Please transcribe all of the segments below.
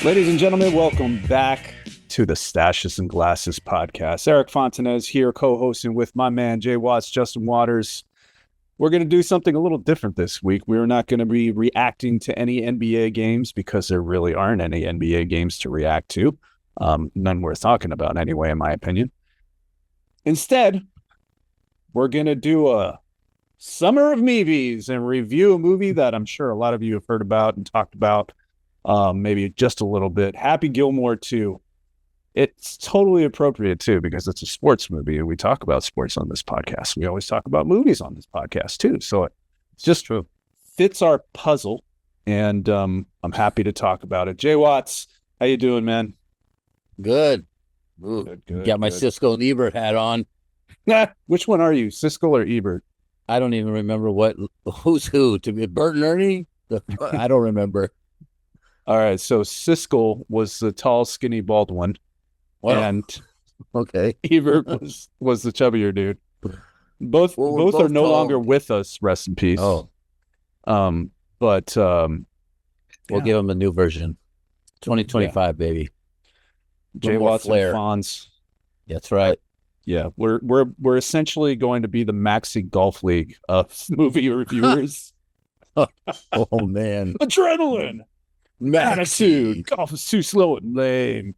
Ladies and gentlemen, welcome back to the Staches Glasses Podcast. Erik Fontanez here, co-hosting with my man, Jay Watts, Justin Waters. We're going to do something a little different this week. We're not going to be reacting to any NBA games because there really aren't any NBA games to react to. None worth talking about anyway, in my opinion. Instead, we're going to do a Summer of Movies and review a movie that I'm sure a lot of you have heard about and talked about. Maybe just a little bit. Happy Gilmore 2. It's totally appropriate, too, because it's a sports movie, and we talk about sports on this podcast. We always talk about movies on this podcast, too. So it just fits our puzzle, and I'm happy to talk about it. Jay Watts, how you doing, man? Good. Good. Got my Siskel and Ebert hat on. Which one are you, Siskel or Ebert? I don't even remember who's who. To be Bert and Ernie? I don't remember. All right, so Siskel was the tall, skinny, bald one, and okay, Ebert was the chubbier dude. Both are no longer with us. Rest in peace. Oh, but we'll give them a new version. 2025, baby. Jay Watts and Fonz. That's right. Yeah, we're essentially going to be the Maxi Golf League of movie reviewers. Oh man, adrenaline. Attitude. Golf is too slow and lame.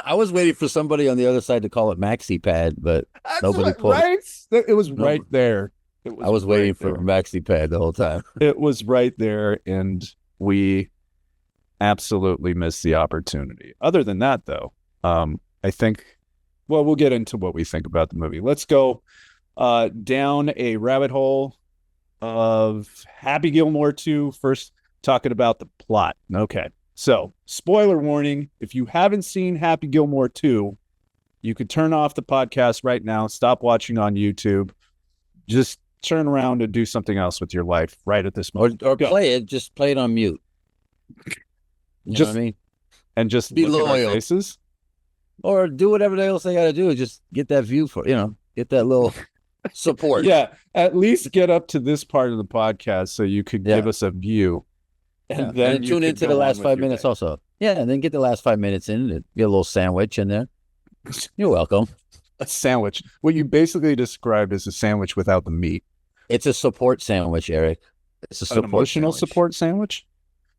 I was waiting for somebody on the other side to call it Maxi Pad, but nobody pulled. Right? It was right there. I was waiting for Maxi Pad the whole time. It was right there, and we absolutely missed the opportunity. Other than that, though, I think, well, we'll get into what we think about the movie. Let's go down a rabbit hole of Happy Gilmore 2 first. Talking about the plot. Okay. So, spoiler warning, if you haven't seen Happy Gilmore 2, you could turn off the podcast right now, stop watching on YouTube, just turn around and do something else with your life right at this moment. Or play it, just play it on mute. You know what I mean? And just be look loyal. at our faces. Or do whatever else they got to do. Just get that view get that little support. Yeah. At least get up to this part of the podcast so you could give us a view. And then tune into the last 5 minutes also. Yeah, and then get the last 5 minutes in and get a little sandwich in there. You're welcome. A sandwich. What you basically described is a sandwich without the meat. It's a support sandwich, Erik. It's an emotional support sandwich?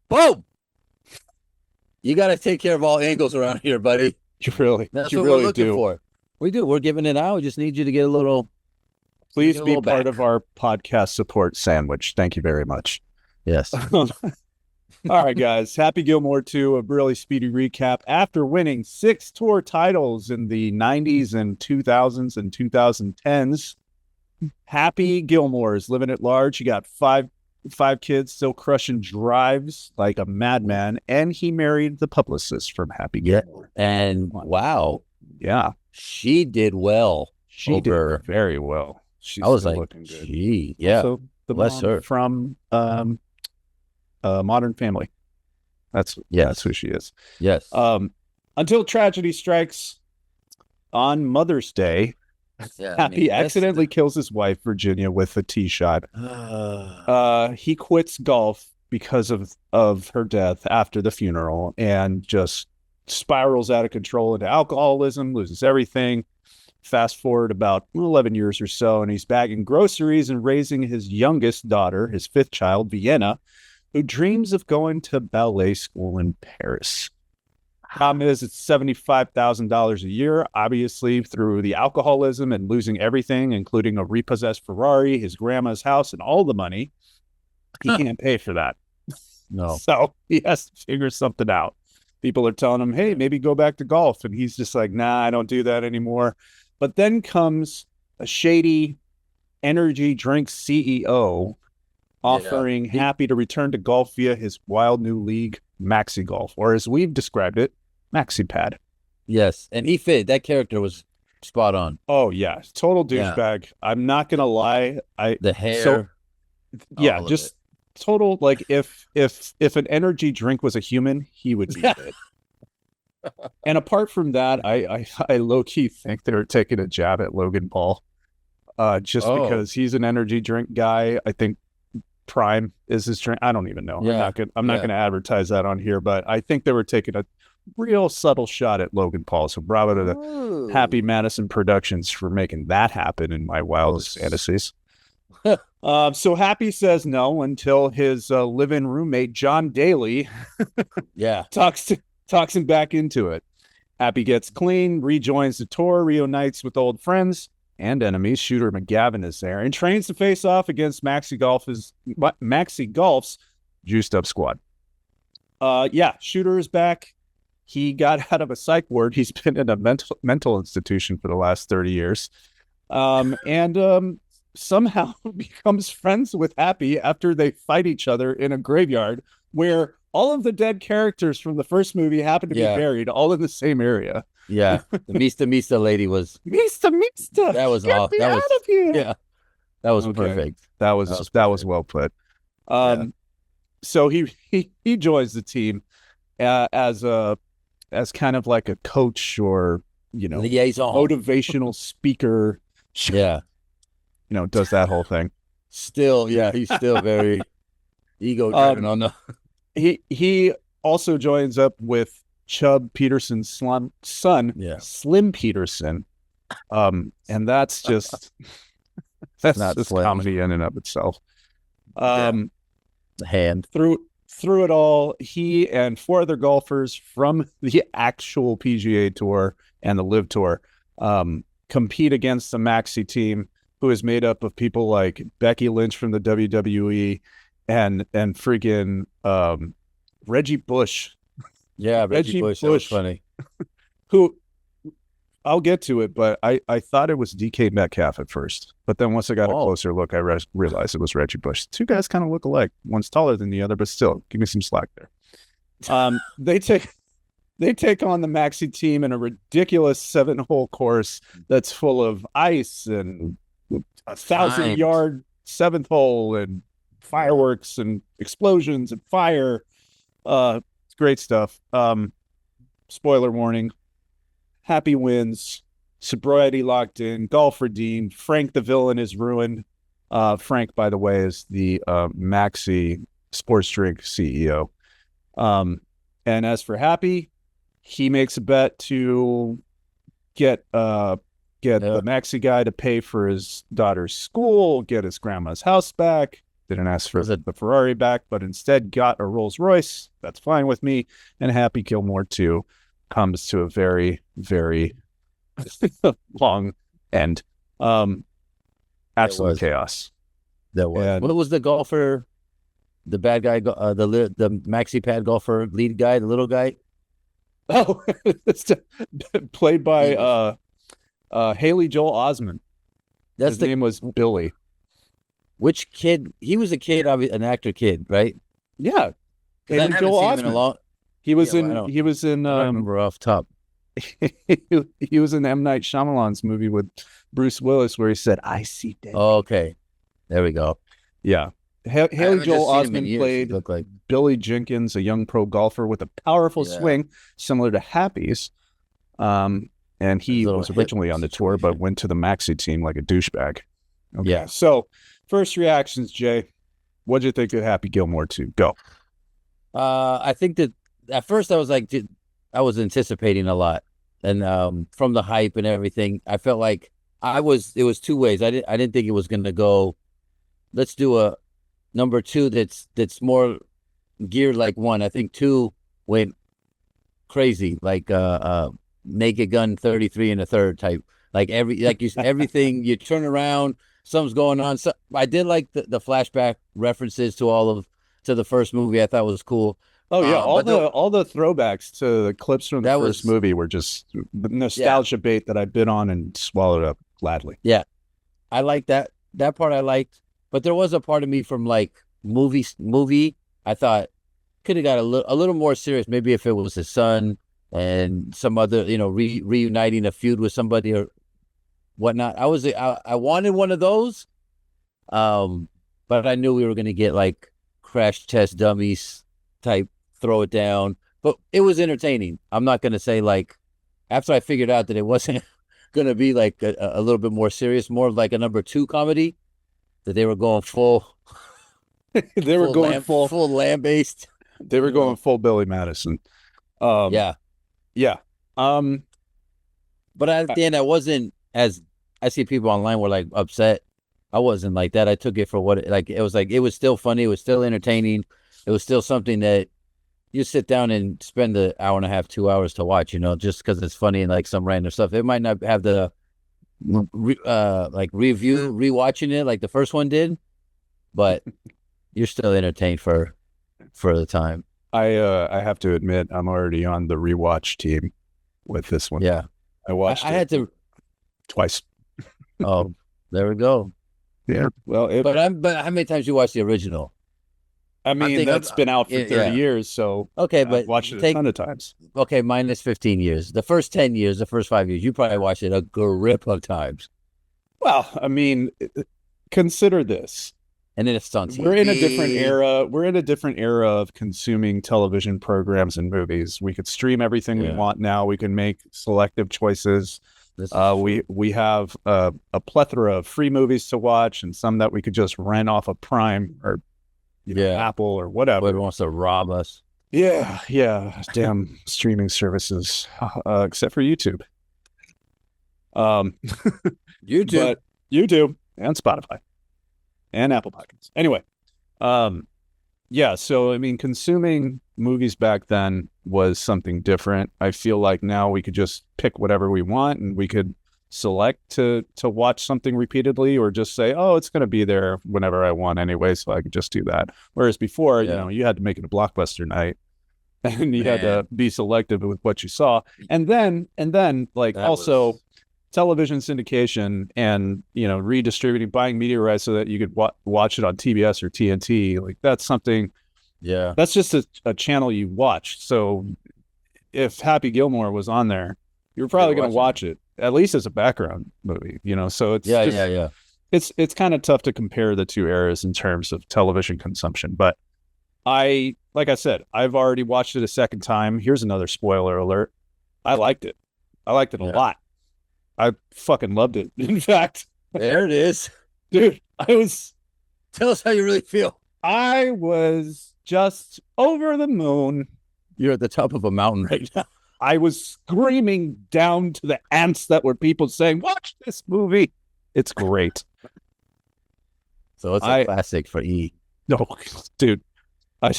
Boom! You got to take care of all angles around here, buddy. That's what we're looking for. We do. We're giving it out. We just need you to get a little... Please be part of our podcast support sandwich. Thank you very much. Yes. All right, guys. Happy Gilmore 2, a really speedy recap. After winning 6 tour titles in the 90s and 2000s and 2010s, Happy Gilmore is living at large. He got five kids, still crushing drives like a madman, and he married the publicist from Happy Gilmore. And wow. Yeah. She did well. She did very well. She's I was like, looking good. Gee, yeah. Also, the bless mom her. From Modern Family. That's who she is. Yes. Until tragedy strikes on Mother's Day. Happy accidentally kills his wife, Virginia, with a tee shot. He quits golf because of her death after the funeral and just spirals out of control into alcoholism, loses everything. Fast forward about 11 years or so, and he's bagging groceries and raising his youngest daughter, his 5th child, Vienna, who dreams of going to ballet school in Paris. Problem is, it's $75,000 a year, obviously through the alcoholism and losing everything, including a repossessed Ferrari, his grandma's house, and all the money. He can't pay for that. No. So he has to figure something out. People are telling him, hey, maybe go back to golf. And he's just like, nah, I don't do that anymore. But then comes a shady energy drink CEO offering Happy to return to golf via his wild new league, Maxi Golf, or as we've described it, Maxi Pad. Yes, and he fit. That character was spot on. Oh, yeah. Total douchebag. Yeah. I'm not going to lie. The hair. Just total, like, if an energy drink was a human, he would be it. And apart from that, I low-key think they were taking a jab at Logan Paul. Because he's an energy drink guy. I think Prime is his train. I don't even know. Yeah. I'm not gonna advertise that on here, but I think they were taking a real subtle shot at Logan Paul. So bravo to the Happy Madison Productions for making that happen in my wildest fantasies. So Happy says no until his live-in roommate John Daly talks him back into it. Happy gets clean, rejoins the tour, reunites with old friends and enemies. Shooter McGavin is there and trains to face off against Maxi Golf's juiced up squad. Shooter is back. He got out of a psych ward. He's been in a mental institution for the last 30 years. And somehow becomes friends with Happy after they fight each other in a graveyard where all of the dead characters from the first movie happen to be buried all in the same area. Yeah. The Mista lady was Mista. That was Get awesome. me out of here. Yeah. That was perfect. That was well put. So he joins the team as kind of like a coach or liaison, motivational speaker. Yeah. Does that whole thing. Still, he's still very ego driven on the. He also joins up with Chubb Peterson's son, Slim Peterson. And that's just comedy in and of itself. The hand through it all, he and 4 other golfers from the actual PGA Tour and the Live Tour compete against the Maxi team, who is made up of people like Becky Lynch from the WWE and freaking Reggie Bush. Yeah, Reggie Bush. That was funny. Who, I'll get to it, but I thought it was DK Metcalf at first. But then once I got a closer look, I realized it was Reggie Bush. 2 guys kind of look alike. One's taller than the other, but still, give me some slack there. They take on the Maxi team in a ridiculous 7-hole course that's full of ice and 1,000-yard 7th hole and fireworks and explosions and fire. It's great stuff. Spoiler warning. Happy wins. Sobriety locked in. Golf redeemed. Frank the villain is ruined. Frank, by the way, is the Maxi sports drink CEO. And as for Happy, he makes a bet to get the Maxi guy to pay for his daughter's school, get his grandma's house back. Didn't ask for the Ferrari back, but instead got a Rolls Royce. That's fine with me. And Happy Gilmore, too, comes to a very, very long end. Absolute chaos. That was. What was the golfer, the bad guy, the Maxi pad golfer lead guy, the little guy? Oh, it's played by Haley Joel Osment. His name was Billy. Which kid? He was a kid, an actor kid, right? Yeah. Haley Joel Osment. He was in. I remember off top. He was in M. Night Shyamalan's movie with Bruce Willis, where he said, "I see dead." Oh, okay, there we go. Yeah, Haley Joel Osment played Billy Jenkins, a young pro golfer with a powerful swing, similar to Happy's. And he was originally on the tour, but went to the Maxi team like a douchebag. Okay. Yeah. So, first reactions, Jay. What'd you think of Happy Gilmore 2? Go. I think that at first I was like, I was anticipating a lot, and from the hype and everything, I felt like it was 2 ways. I didn't think it was going to go. Let's do a number 2 that's more geared like 1. I think 2 went crazy, like Naked Gun 33 and a third type. Like everything you turn around, something's going on. So I did like the flashback references to the first movie. I thought was cool. Oh yeah, all the throwbacks to the clips from the first movie were just nostalgia bait that I bit on and swallowed up gladly. Yeah, I like that part. I liked, but there was a part of me from like movie. I thought could have got a little more serious. Maybe if it was his son and some other, reuniting a feud with somebody or whatnot. I wanted one of those, but I knew we were going to get like Crash Test Dummies type. Throw it down, but it was entertaining. I'm not going to say like after I figured out that it wasn't going to be like a little bit more serious, more like a number 2 comedy, that they were going full They were going full land based. They were going full Billy Madison. Yeah. Yeah. But at the end, I wasn't as I see people online were like upset. I wasn't like that. I took it for what it was still funny. It was still entertaining. It was still something that you sit down and spend an hour and a half, 2 hours to watch, just because it's funny and like some random stuff. It might not have the rewatching it like the first one did, but you're still entertained for the time. I have to admit, I'm already on the rewatch team with this one. Yeah. I watched I had to twice. Oh, there we go. Yeah. Well, but how many times you watched the original? I mean, that's been out for 30 years, so okay, but I've watched it a ton of times. Okay, minus 15 years. The first 10 years, the first 5 years, you probably watched it a grip of times. Well, I mean, consider this. And then it's on TV. We're in a different era. We're in a different era of consuming television programs and movies. We could stream everything we want now. We can make selective choices. We have a plethora of free movies to watch and some that we could just rent off of Prime or Apple or whatever. Whoever wants to rob us. Yeah. Damn streaming services, except for YouTube. YouTube and Spotify and Apple Podcasts. Anyway, so I mean, consuming movies back then was something different. I feel like now we could just pick whatever we want and we could select to watch something repeatedly or just say, oh, it's going to be there whenever I want anyway, so I could just do that. Whereas before, you had to make it a blockbuster night and you had to be selective with what you saw. And then like television syndication and, redistributing, buying media rights so that you could watch it on TBS or TNT. Like that's something, that's just a channel you watch. So if Happy Gilmore was on there, you're probably going to watch it at least as a background movie, so it's it's kind of tough to compare the two eras in terms of television consumption. But like I said, I've already watched it a second time. Here's another spoiler alert. I liked it a lot. I fucking loved it. In fact, there it is. Dude, tell us how you really feel. I was just over the moon. You're at the top of a mountain right now. I was screaming down to the ants that were people saying, watch this movie. It's great. So it's a classic for E. No, dude. I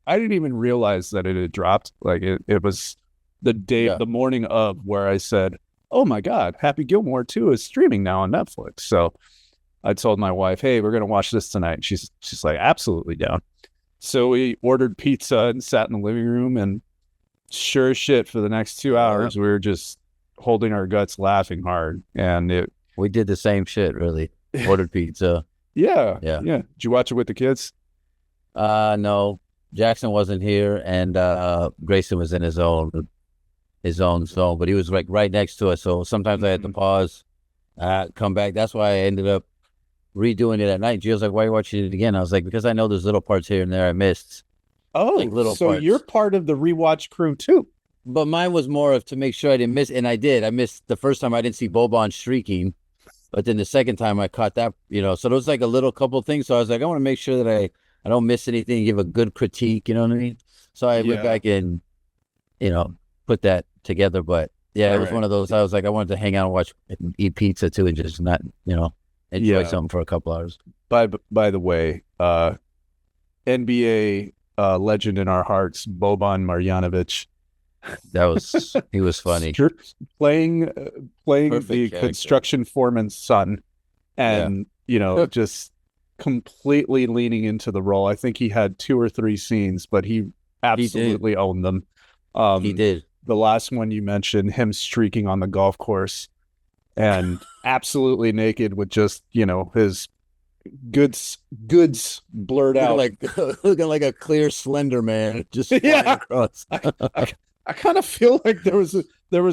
didn't even realize that it had dropped. Like it was the morning of where I said, oh my God, Happy Gilmore 2 is streaming now on Netflix. So I told my wife, hey, we're going to watch this tonight. She's like, absolutely down. So we ordered pizza and sat in the living room, and sure as shit for the next 2 hours, we were just holding our guts, laughing hard. And we did the same shit, really. Ordered pizza. Yeah. Did you watch it with the kids? No, Jackson wasn't here, and Grayson was in his own zone, but he was like right next to us. So sometimes I had to pause, come back. That's why I ended up redoing it at night. She was like, why are you watching it again? I was like, because I know there's little parts here and there I missed. Oh, like little parts. You're part of the rewatch crew too. But mine was more of to make sure I didn't miss, and I did. I missed the first time I didn't see Boban streaking, but then the second time I caught that, so there was like a little couple things. So I was like, I want to make sure that I don't miss anything, give a good critique, you know what I mean? So I went back and, put that together. But it was one of those, I was like, I wanted to hang out and watch, eat pizza too, and just not, enjoy something for a couple hours. By the way, NBA legend in our hearts, Boban Marjanovic. He was funny. Playing the construction foreman's son and, just completely leaning into the role. I think he had 2 or 3 scenes, but he absolutely owned them. He did. The last one you mentioned, him streaking on the golf course and absolutely naked with just, his goods blurred out. Looking like a clear slender man just flying across. I kind of feel like there was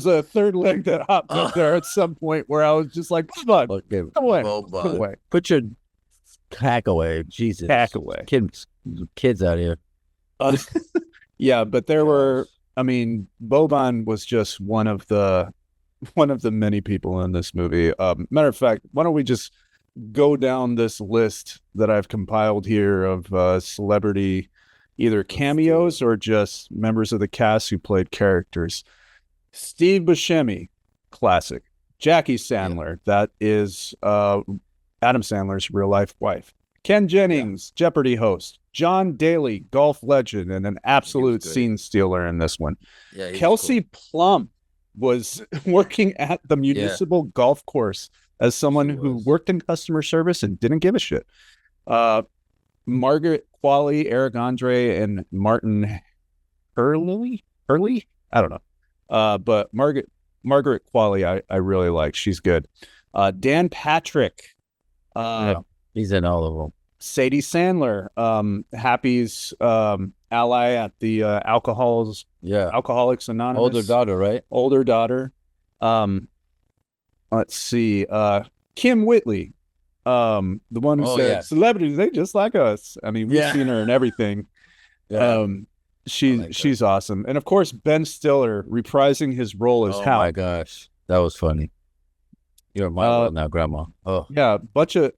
a third leg that hopped up there at some point where I was just like, come away. Put your hack away. Jesus. Hack away. Kids out here. Yeah, but there were, Boban was just one of the many people in this movie. Matter of fact, why don't we just go down this list that I've compiled here of celebrity either cameos or just members of the cast who played characters. Steve Buscemi, classic. Jackie Sandler, that is Adam Sandler's real life wife. Ken Jennings, Jeopardy host. John Daly, golf legend, and an absolute scene stealer in this one. Yeah, Kelsey Plum was working at the municipal golf course as someone who worked in customer service and didn't give a shit. Margaret Qualley, Eric Andre, and Martin Hurley? I don't know. But Margaret Qualley, I really like. She's good. Dan Patrick. He's in all of them. Sadie Sandler, Happy's ally at the Alcoholics Anonymous. Older daughter, right? Older daughter. Let's see. Kim Whitley, the one who said celebrities, they just like us. I mean, we've seen her in everything. She's awesome. And of course, Ben Stiller reprising his role as Hal. Oh my gosh, that was funny. You're my world now, Grandma. Oh yeah, bunch of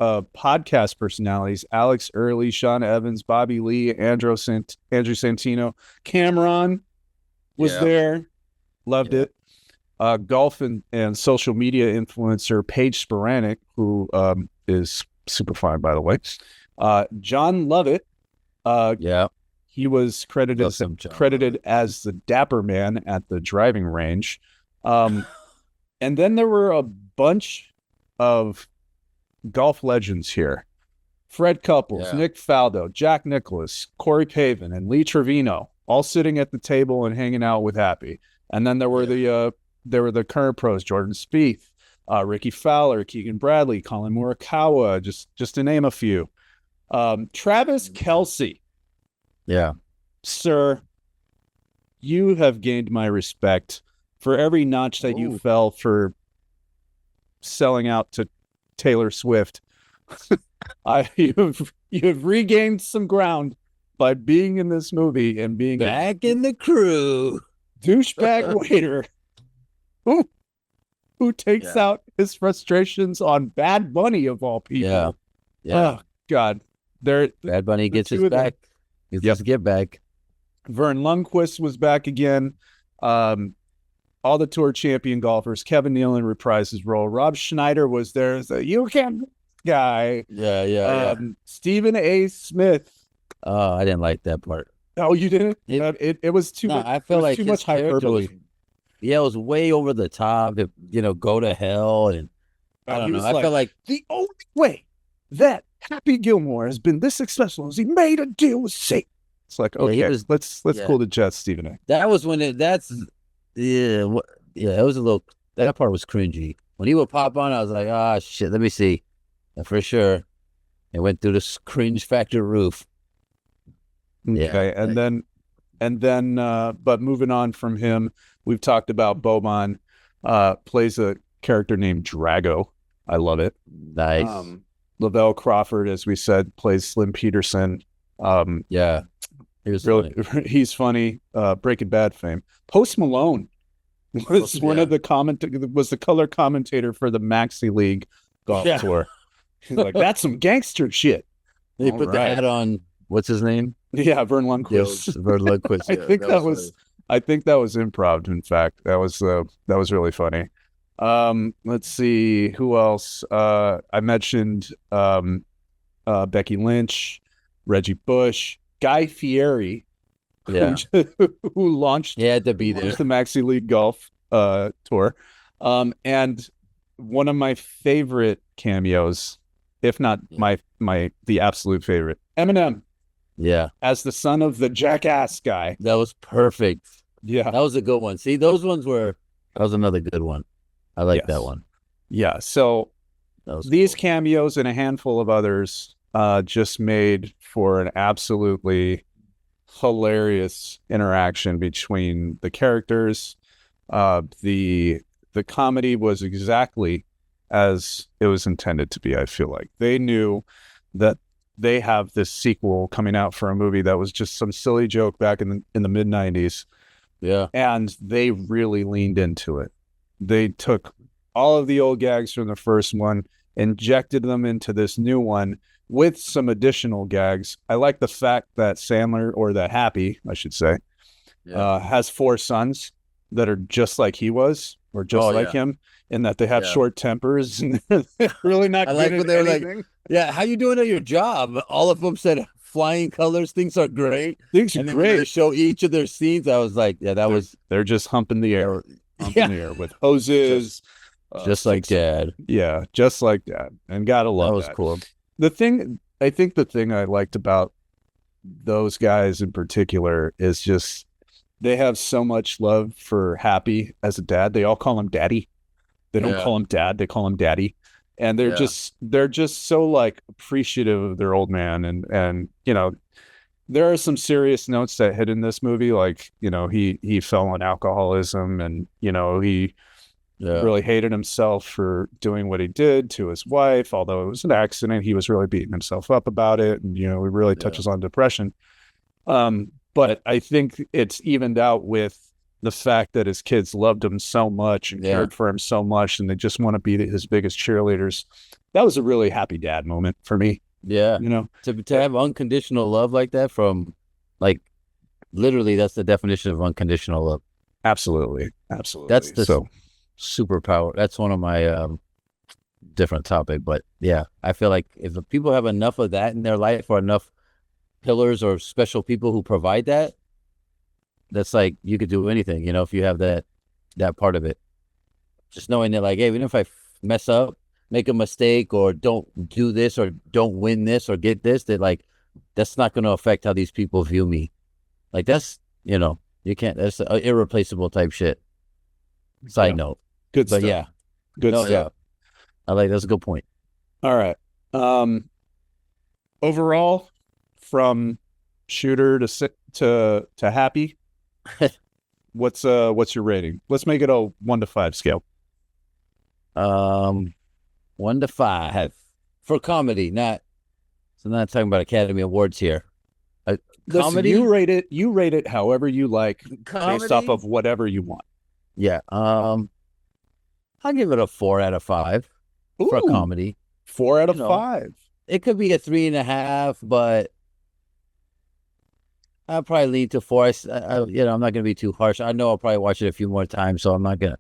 podcast personalities: Alex Early, Sean Evans, Bobby Lee, Andrew Santino, Cameron was there. Loved it. Golf and social media influencer Paige Sporanic, who is super fine, by the way. John Lovett. He was credited as the dapper man at the driving range. And then there were a bunch of golf legends here. Fred Couples, Nick Faldo, Jack Nicklaus, Corey Pavin, and Lee Trevino, all sitting at the table and hanging out with Happy. And then there were the current pros: Jordan Spieth, Ricky Fowler, Keegan Bradley, Colin Morikawa, just to name a few. Travis Kelce. Yeah. Sir, you have gained my respect for every notch that you fell for selling out to Taylor Swift. You've regained some ground by being in this movie and being back in the crew. Douchebag waiter who takes out his frustrations on Bad Bunny of all people. Oh God. Bad Bunny gets his back. He gets his get back. Vern Lundquist was back again. All the tour champion golfers. Kevin Nealon reprised his role. Rob Schneider was there as a you can guy. Stephen A. Smith. Oh, I didn't like that part. Oh, you didn't? It was too much. I feel like too much hyperbole. It was way over the top. Go to hell, and I don't know. I felt like the only way that Happy Gilmore has been this successful is he made a deal with Satan. It's like, okay, let's cool the jets, Stephen A. That was when it was a little, that part was cringy. When he would pop on, I was like, shit, let me see. And for sure, it went through the cringe factor roof. Okay, and then, but moving on from him, we've talked about Boban, plays a character named Drago. I love it. Nice. Lavelle Crawford, as we said, plays Slim Peterson. He's funny. Breaking Bad fame. Post Malone was was the color commentator for the Maxi League golf tour. He's like, that's some gangster shit. They put the hat on. What's his name? Yeah, Vern Lundquist. Vern Lundquist. I think that was improv. In fact, that was really funny. Let's see who else. I mentioned Becky Lynch, Reggie Bush, Guy Fieri, who launched. He had to be there. The Maxi League golf tour, and one of my favorite cameos, if not the absolute favorite, Eminem. Yeah, as the son of the jackass guy. That was perfect. Yeah, that was a good one. See, that was another good one. I like that one. Yeah, so these cameos and a handful of others just made for an absolutely hilarious interaction between the characters. The comedy was exactly as it was intended to be. I feel like they knew that they have this sequel coming out for a movie that was just some silly joke back in the mid 90s. Yeah. And they really leaned into it. They took all of the old gags from the first one injected them into this new one with some additional gags. I like the fact that Sandler, or that Happy, I should say, has 4 sons that are just like he was, or just like him, in that they have short tempers and they're really not good at anything. How you doing at your job? All of them said flying colors, things are great. Things are and then great. When they show each of their scenes, I was like, they're just humping the air. Humping the air with hoses. Just like Dad. Yeah, just like Dad. And gotta love that. That was cool. I think the thing I liked about those guys in particular is just they have so much love for Happy as a dad. They all call him Daddy. They don't call him Dad. They call him Daddy. And they're just so like appreciative of their old man. And, you know, there are some serious notes that hit in this movie. Like, you know, he fell on alcoholism, and, you know, he really hated himself for doing what he did to his wife. Although it was an accident, he was really beating himself up about it. And, you know, it really touches on depression. But I think it's evened out with the fact that his kids loved him so much and cared for him so much, and they just want to be his biggest cheerleaders. That was a really happy dad moment for me. Yeah. You know, to have unconditional love like that from, like, literally, that's the definition of unconditional love. Absolutely. That's the superpower. That's one of my different topic. But yeah, I feel like if people have enough of that in their life, or enough pillars or special people who provide that, that's like, you could do anything, you know, if you have that part of it. Just knowing that, like, hey, even if I mess up, make a mistake, or don't do this, or don't win this, or get this, that, like, that's not going to affect how these people view me. Like, that's, you know, you can't, that's irreplaceable type shit. Side note. Good stuff. But yeah. Good stuff. Yeah. I like, that's a good point. All right. Overall, from shooter to Happy, what's your rating? Let's make it a 1 to 5 scale. 1 to 5 for comedy, not talking about Academy Awards here. Comedy, listen, you rate it however you like, comedy? Based off of whatever you want. Yeah. I'll give it a 4 out of 5 for a comedy. 4 out of 5. It could be a 3.5, but I'll probably lean to 4. I'm not going to be too harsh. I know I'll probably watch it a few more times, so I'm not going to.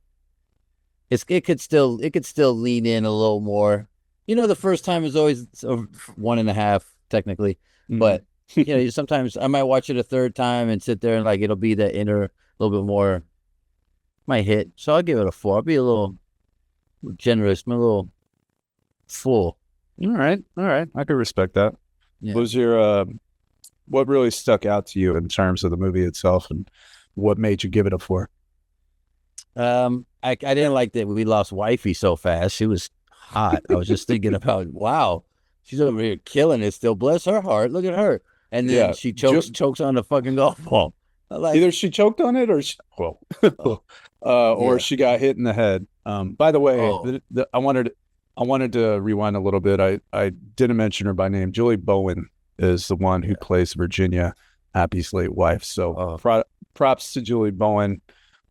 It could still lean in a little more. You know, the first time is always 1.5 technically, but you know, sometimes I might watch it a third time and sit there and, like, it'll be that inner, a little bit more, might hit. So I'll give it a 4. I'll be a little generous, a little full. All right. I could respect that. Yeah. What was your what really stuck out to you in terms of the movie itself, and what made you give it a 4? I didn't like that we lost wifey so fast. She was hot. I was just thinking about, wow, she's over here killing it still. Bless her heart. Look at her. And then she chokes on the fucking golf ball. Either she choked on it, or or she got hit in the head. By the way, I wanted to rewind a little bit. I didn't mention her by name. Julie Bowen is the one who plays Virginia, Happy's late wife. So props to Julie Bowen,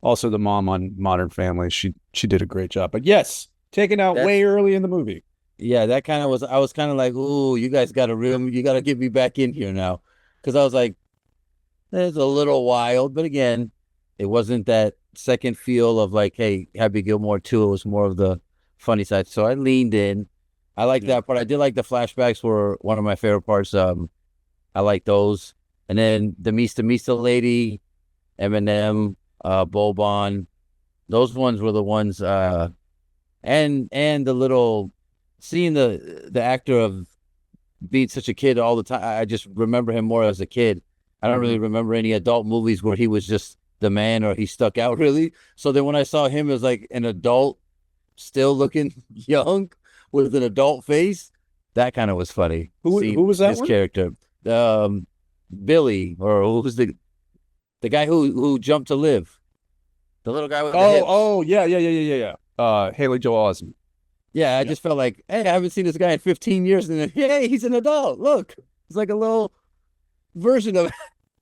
also the mom on Modern Family. She did a great job. But yes, taken out way early in the movie. Yeah, that kind of was. I was kind of like, ooh, you guys got to get me back in here now, because I was like, it's a little wild. But again, it wasn't that second feel of like, hey, Happy Gilmore 2. It was more of the funny side. So I leaned in. I like that part. I did like the flashbacks were one of my favorite parts. I like those. And then the Mista lady, Eminem, Bobon, those ones were the ones. And the little, seeing the actor of being such a kid all the time. I just remember him more as a kid. I don't really remember any adult movies where he was just the man, or he stuck out really. So then when I saw him as like an adult, still looking young with an adult face, that kind of was funny. Who was that? His character, Billy, or who was the guy who jumped to live, the little guy with the hips. Haley Joel Osment. Yeah, I just felt like, hey, I haven't seen this guy in 15 years, and then, hey, he's an adult. Look, it's like a little version of.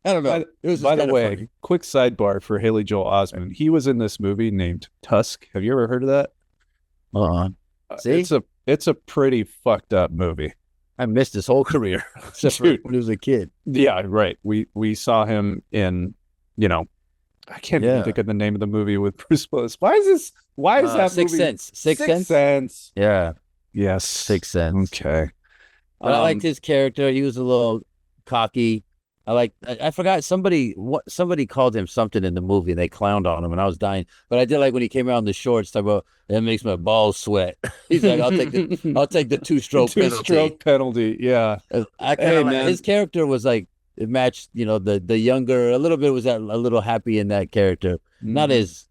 I don't know. By the way, funny. Quick sidebar for Haley Joel Osment. He was in this movie named Tusk. Have you ever heard of that? See? it's a pretty fucked up movie. I missed his whole career except for when he was a kid. Yeah, right. We saw him in, I can't even think of the name of the movie with Bruce Willis. Why is that Sixth movie? Sense. Sixth Sense. Yeah. Yes. Sixth Sense. Okay. But I liked his character. He was a little cocky. I forgot somebody called him something in the movie and they clowned on him and I was dying. But I did like when he came out in the shorts, talk about that makes my balls sweat. He's like, I'll take the two-stroke penalty. Yeah. His character was like, it matched, the younger, a little bit was that a little happy in that character. Not as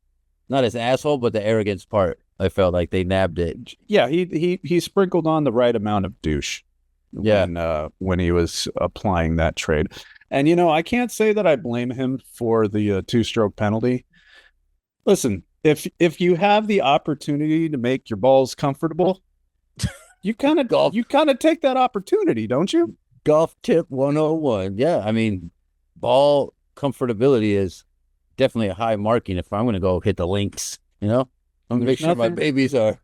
asshole, but the arrogance part. I felt like they nabbed it. Yeah, he sprinkled on the right amount of douche. Yeah. When he was applying that trade. And, I can't say that I blame him for the two-stroke penalty. Listen, if you have the opportunity to make your balls comfortable, you kind of take that opportunity, don't you? Golf tip 101. Yeah, I mean, ball comfortability is definitely a high marking if I'm going to go hit the links, I'm going to make sure my babies are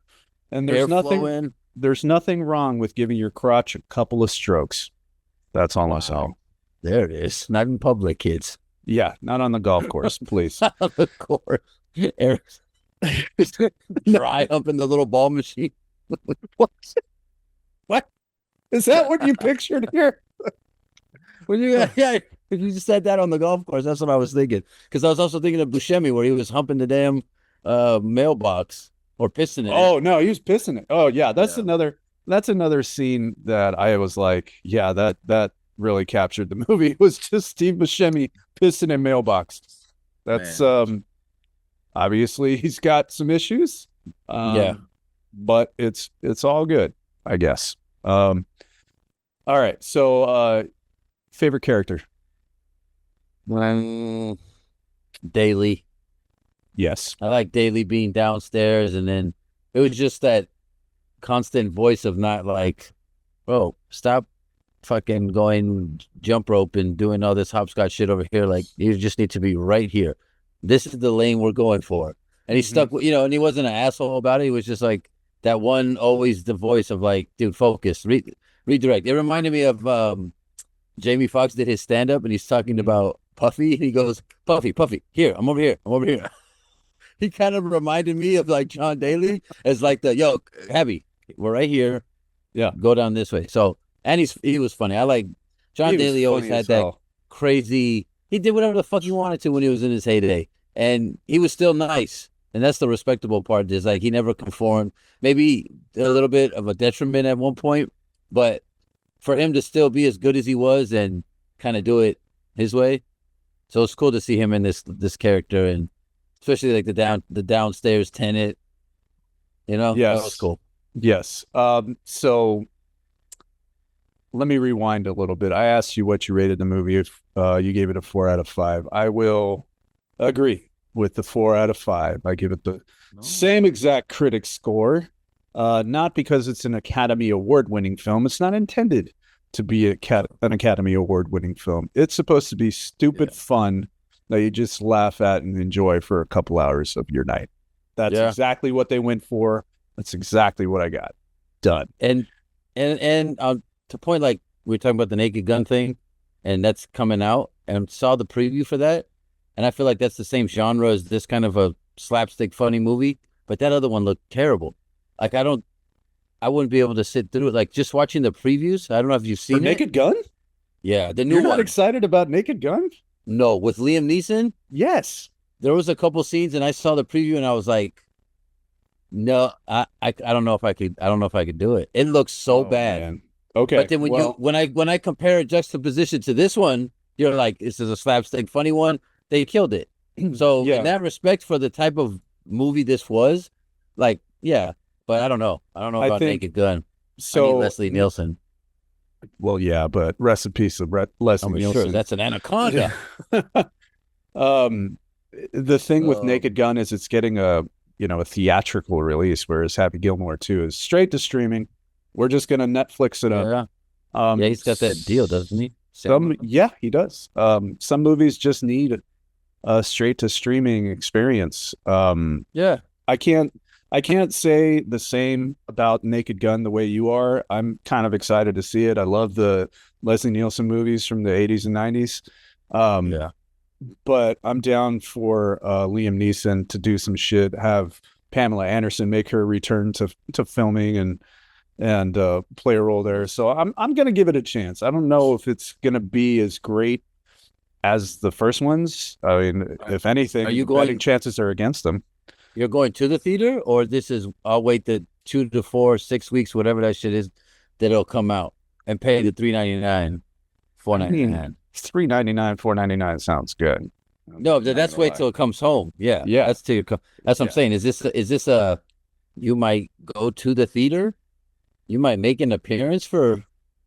and there's nothing wrong with giving your crotch a couple of strokes. That's all I'm saying. There it is. Not in public, kids. Yeah, not on the golf course, please. Not on the course. Eric's dry up in the little ball machine. What? Is that what you pictured here? If you just said that on the golf course, that's what I was thinking. Because I was also thinking of Buscemi, where he was humping the damn mailbox or pissing it. Oh no, he was pissing it. Oh yeah, that's another scene that I was like, yeah, that really captured the movie. It was just Steve Buscemi pissing in mailbox. That's obviously he's got some issues. But it's all good, I guess. All right, so favorite character? Daly. Yes. I like Daly being downstairs, and then it was just that constant voice of not like, bro, stop fucking going jump rope and doing all this hopscotch shit over here. Like, you just need to be right here. This is the lane we're going for. And he stuck, and he wasn't an asshole about it. He was just like that one, always the voice of like, dude, focus, redirect. It reminded me of Jamie Foxx did his stand-up and he's talking about Puffy. And he goes, Puffy, here, I'm over here. He kind of reminded me of like John Daly as like Happy, we're right here. Yeah. Go down this way. So, and he was funny. I like John Daly always had that crazy, he did whatever the fuck he wanted to when he was in his heyday. And he was still nice. And that's the respectable part, is like he never conformed. Maybe a little bit of a detriment at one point, but for him to still be as good as he was and kind of do it his way. So it's cool to see him in this character, and especially like the downstairs tenant, Yes. That was cool. Yes. So let me rewind a little bit. I asked you what you rated the movie. If you gave it a 4 out of 5, I will agree with the 4 out of 5. I give it the same exact critic score. Not because it's an Academy Award-winning film. It's not intended to be an Academy Award-winning film. It's supposed to be stupid fun that you just laugh at and enjoy for a couple hours of your night. That's exactly what they went for. That's exactly what I got. Done. And to point, like we were talking about the Naked Gun thing, and that's coming out, and saw the preview for that, and I feel like that's the same genre as this kind of a slapstick funny movie, but that other one looked terrible. Like I wouldn't be able to sit through it. Like just watching the previews. I don't know if you've seen it. Naked Gun? Yeah, the new You're one. not excited about Naked Gun? No, with Liam Neeson? Yes. There was a couple scenes and I saw the preview and I was like, no, I don't know if I could do it. It looks so bad. Man. Okay. But then when I compare it juxtaposition to this one, you're like, this is a slapstick funny one. They killed it. So in that respect, for the type of movie this was, like, yeah. But I don't know. I don't know about Naked Gun. So I need Leslie Nielsen. Well, yeah, but rest in peace of Leslie Nielsen. Sure, that's an anaconda. The thing with Naked Gun is it's getting a theatrical release, whereas Happy Gilmore 2 is straight to streaming. We're just gonna Netflix it up. Yeah, he's got that deal, doesn't he? He does. Some movies just need a straight to streaming experience. I can't. I can't say the same about Naked Gun the way you are. I'm kind of excited to see it. I love the Leslie Nielsen movies from the 80s and 90s. Yeah. But I'm down for Liam Neeson to do some shit, have Pamela Anderson make her return to filming and play a role there. So I'm gonna give it a chance. I don't know if it's gonna be as great as the first ones. I mean, if anything, Are you betting going? chances are against them. You're going to the theater, or this is? I'll wait the 2 to 4, 6 weeks, whatever that shit is, that it'll come out and pay the $3.99, $4.99. $3.99, $4.99 sounds good. No, that's wait till it comes home. Yeah, Yeah. That's till that's what I'm saying. Is this a? You might go to the theater. You might make an appearance for.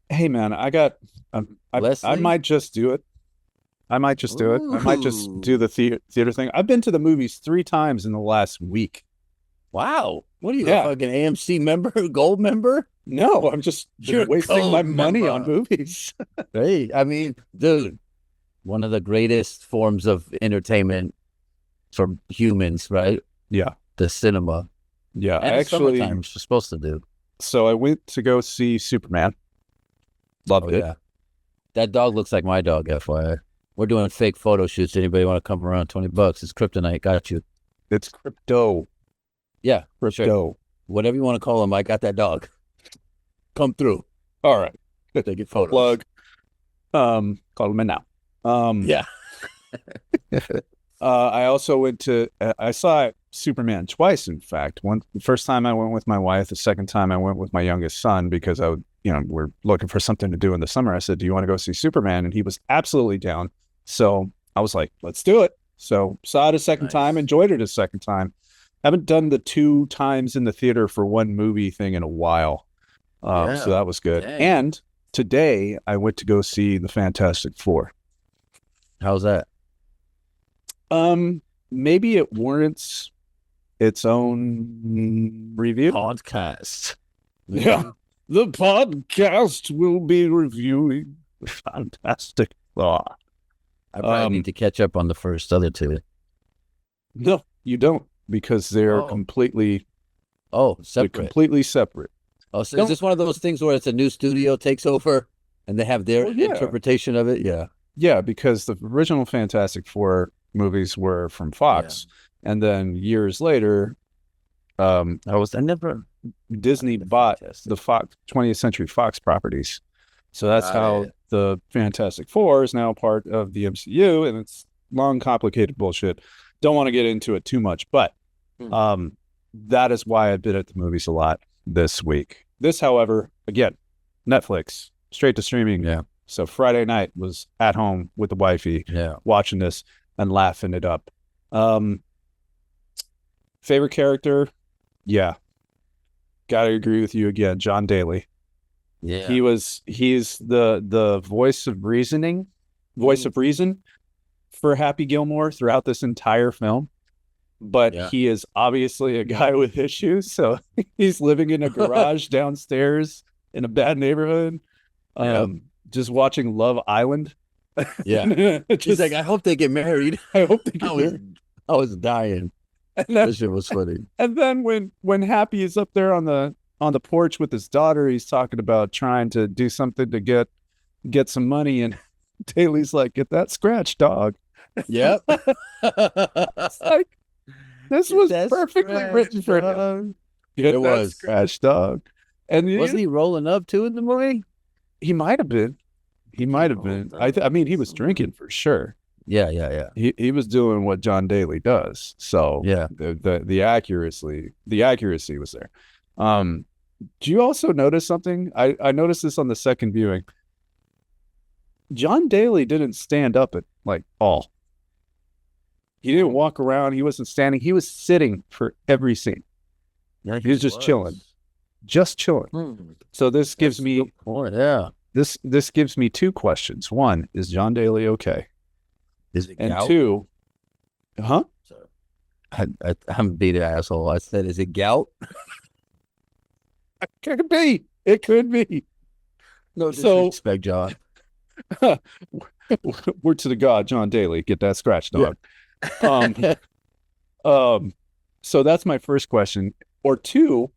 Hey man, I might just do it. I might just do it. I might just do the theater thing. I've been to the movies 3 times in the last week. Wow. What are you, Yeah. a fucking AMC member, gold member? No, I'm just You're a wasting my gold money member. on movies. Hey, I mean, dude, one of the greatest forms of entertainment for humans, right? Yeah. The cinema. Yeah. And Actually, summertime, you're supposed to do. so I went to go see Superman. Loved it. Yeah. That dog looks like my dog, FYI. We're doing fake photo shoots. Anybody want to come around? $20. It's kryptonite. Got you. It's crypto. Yeah. Crypto. Sure. Whatever you want to call him, I got that dog. Come through. All right. They get photos. Plug. Call them in now. Yeah. I also went to, I saw Superman twice, in fact. The first time I went with my wife, the second time I went with my youngest son because we're looking for something to do in the summer. I said, do you want to go see Superman? And he was absolutely down. So I was like, let's do it. So saw it a second time, enjoyed it a second time. Haven't done the 2 times in the theater for one movie thing in a while. So that was good. Dang. And today I went to go see the Fantastic Four. How's that? Maybe it warrants its own review. Podcast. Yeah. The podcast will be reviewing the Fantastic Four. I probably need to catch up on the other 2. No, you don't, because they're Oh. completely Separate. completely separate. Oh, so is this one of those things where it's a new studio takes over and they have their Well, yeah. interpretation of it? Yeah. Yeah, because the original Fantastic Four movies were from Fox, and then years later, Disney bought the Fox 20th Century Fox properties. So that's how the Fantastic Four is now part of the MCU, and it's long, complicated bullshit. Don't want to get into it too much, but that is why I've been at the movies a lot this week. This, however, again, Netflix, straight to streaming. Yeah. So Friday night was at home with the wifey, watching this and laughing it up. Favorite character? Yeah. Gotta agree with you again. John Daly. Yeah. He's the voice of reason for Happy Gilmore throughout this entire film. But he is obviously a guy with issues. So he's living in a garage downstairs in a bad neighborhood. Just watching Love Island. Yeah. He's like, I hope they get married. I hope they get married. I was dying. That shit was funny. And then when Happy is up there on the porch with his daughter, he's talking about trying to do something to get some money, and Daly's like, "Get that scratch, dog." Yep. It's like, this was perfectly written for him. Get that scratch, dog. And wasn't he rolling up too in the movie? He might have been. He might have been. I mean, he was drinking for sure. Yeah. He was doing what John Daly does. So yeah, the accuracy was there. Do you also notice something? I noticed this on the second viewing. John Daly didn't stand up at all. He didn't walk around. He wasn't standing. He was sitting for every scene. Yeah, he was just chilling. Just chilling. So this gives me this gives me 2 questions. One, is John Daly okay? Is it and gout? 2, huh? I'm being an asshole. I said, is it gout? It could be. It could be. No disrespect, John. Word to the God, John Daly. Get that scratch, dog. So that's my first question. Or two,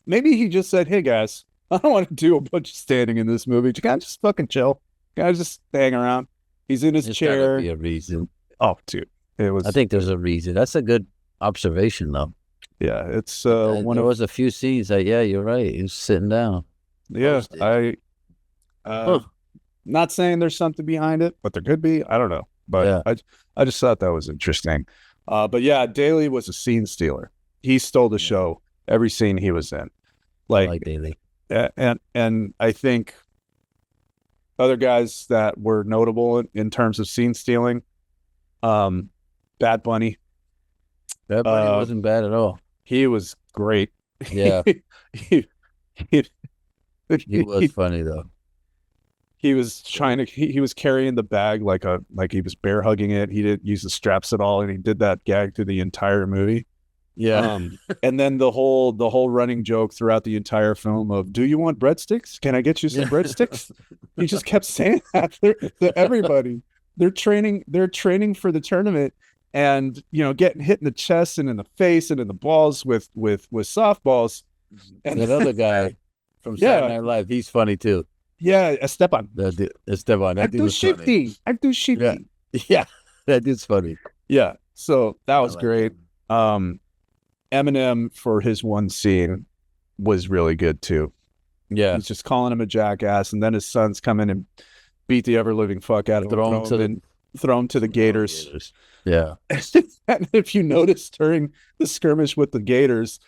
maybe he just said, "Hey guys, I don't want to do a bunch of standing in this movie. You guys just fucking chill. You guys just hang around." He's in his There's chair. gotta be a reason. Oh, dude, it was. I think there's a reason. That's a good observation, though. Yeah, it's There was a few scenes that, yeah, you're right. He was sitting down. Yeah, Posted. not saying there's something behind it, but there could be. I don't know, but Yeah. I just thought that was interesting. But yeah, Daly was a scene stealer. He stole the show every scene he was in. I like Daly. And I think other guys that were notable in terms of scene stealing, Bad Bunny. That Bunny wasn't bad at all. He was great. Yeah. he was funny though. He was he was carrying the bag like he was bear hugging it. He didn't use the straps at all, and he did that gag through the entire movie. Yeah. And then the whole running joke throughout the entire film of, "Do you want breadsticks? Can I get you some breadsticks?" He just kept saying that to everybody. They're training for the tournament, and getting hit in the chest and in the face and in the balls with softballs. And that other guy from Saturday Night Live, he's funny too. Yeah, Esteban. Esteban. That dude was funny. I do shifty. Yeah, that dude's funny. Yeah, so that was great. Him. Eminem, for his one scene, was really good too. Yeah, he's just calling him a jackass, and then his sons come in and beat the ever living fuck out of him, throw him to the Gators. Yeah, and if you notice during the skirmish with the Gators,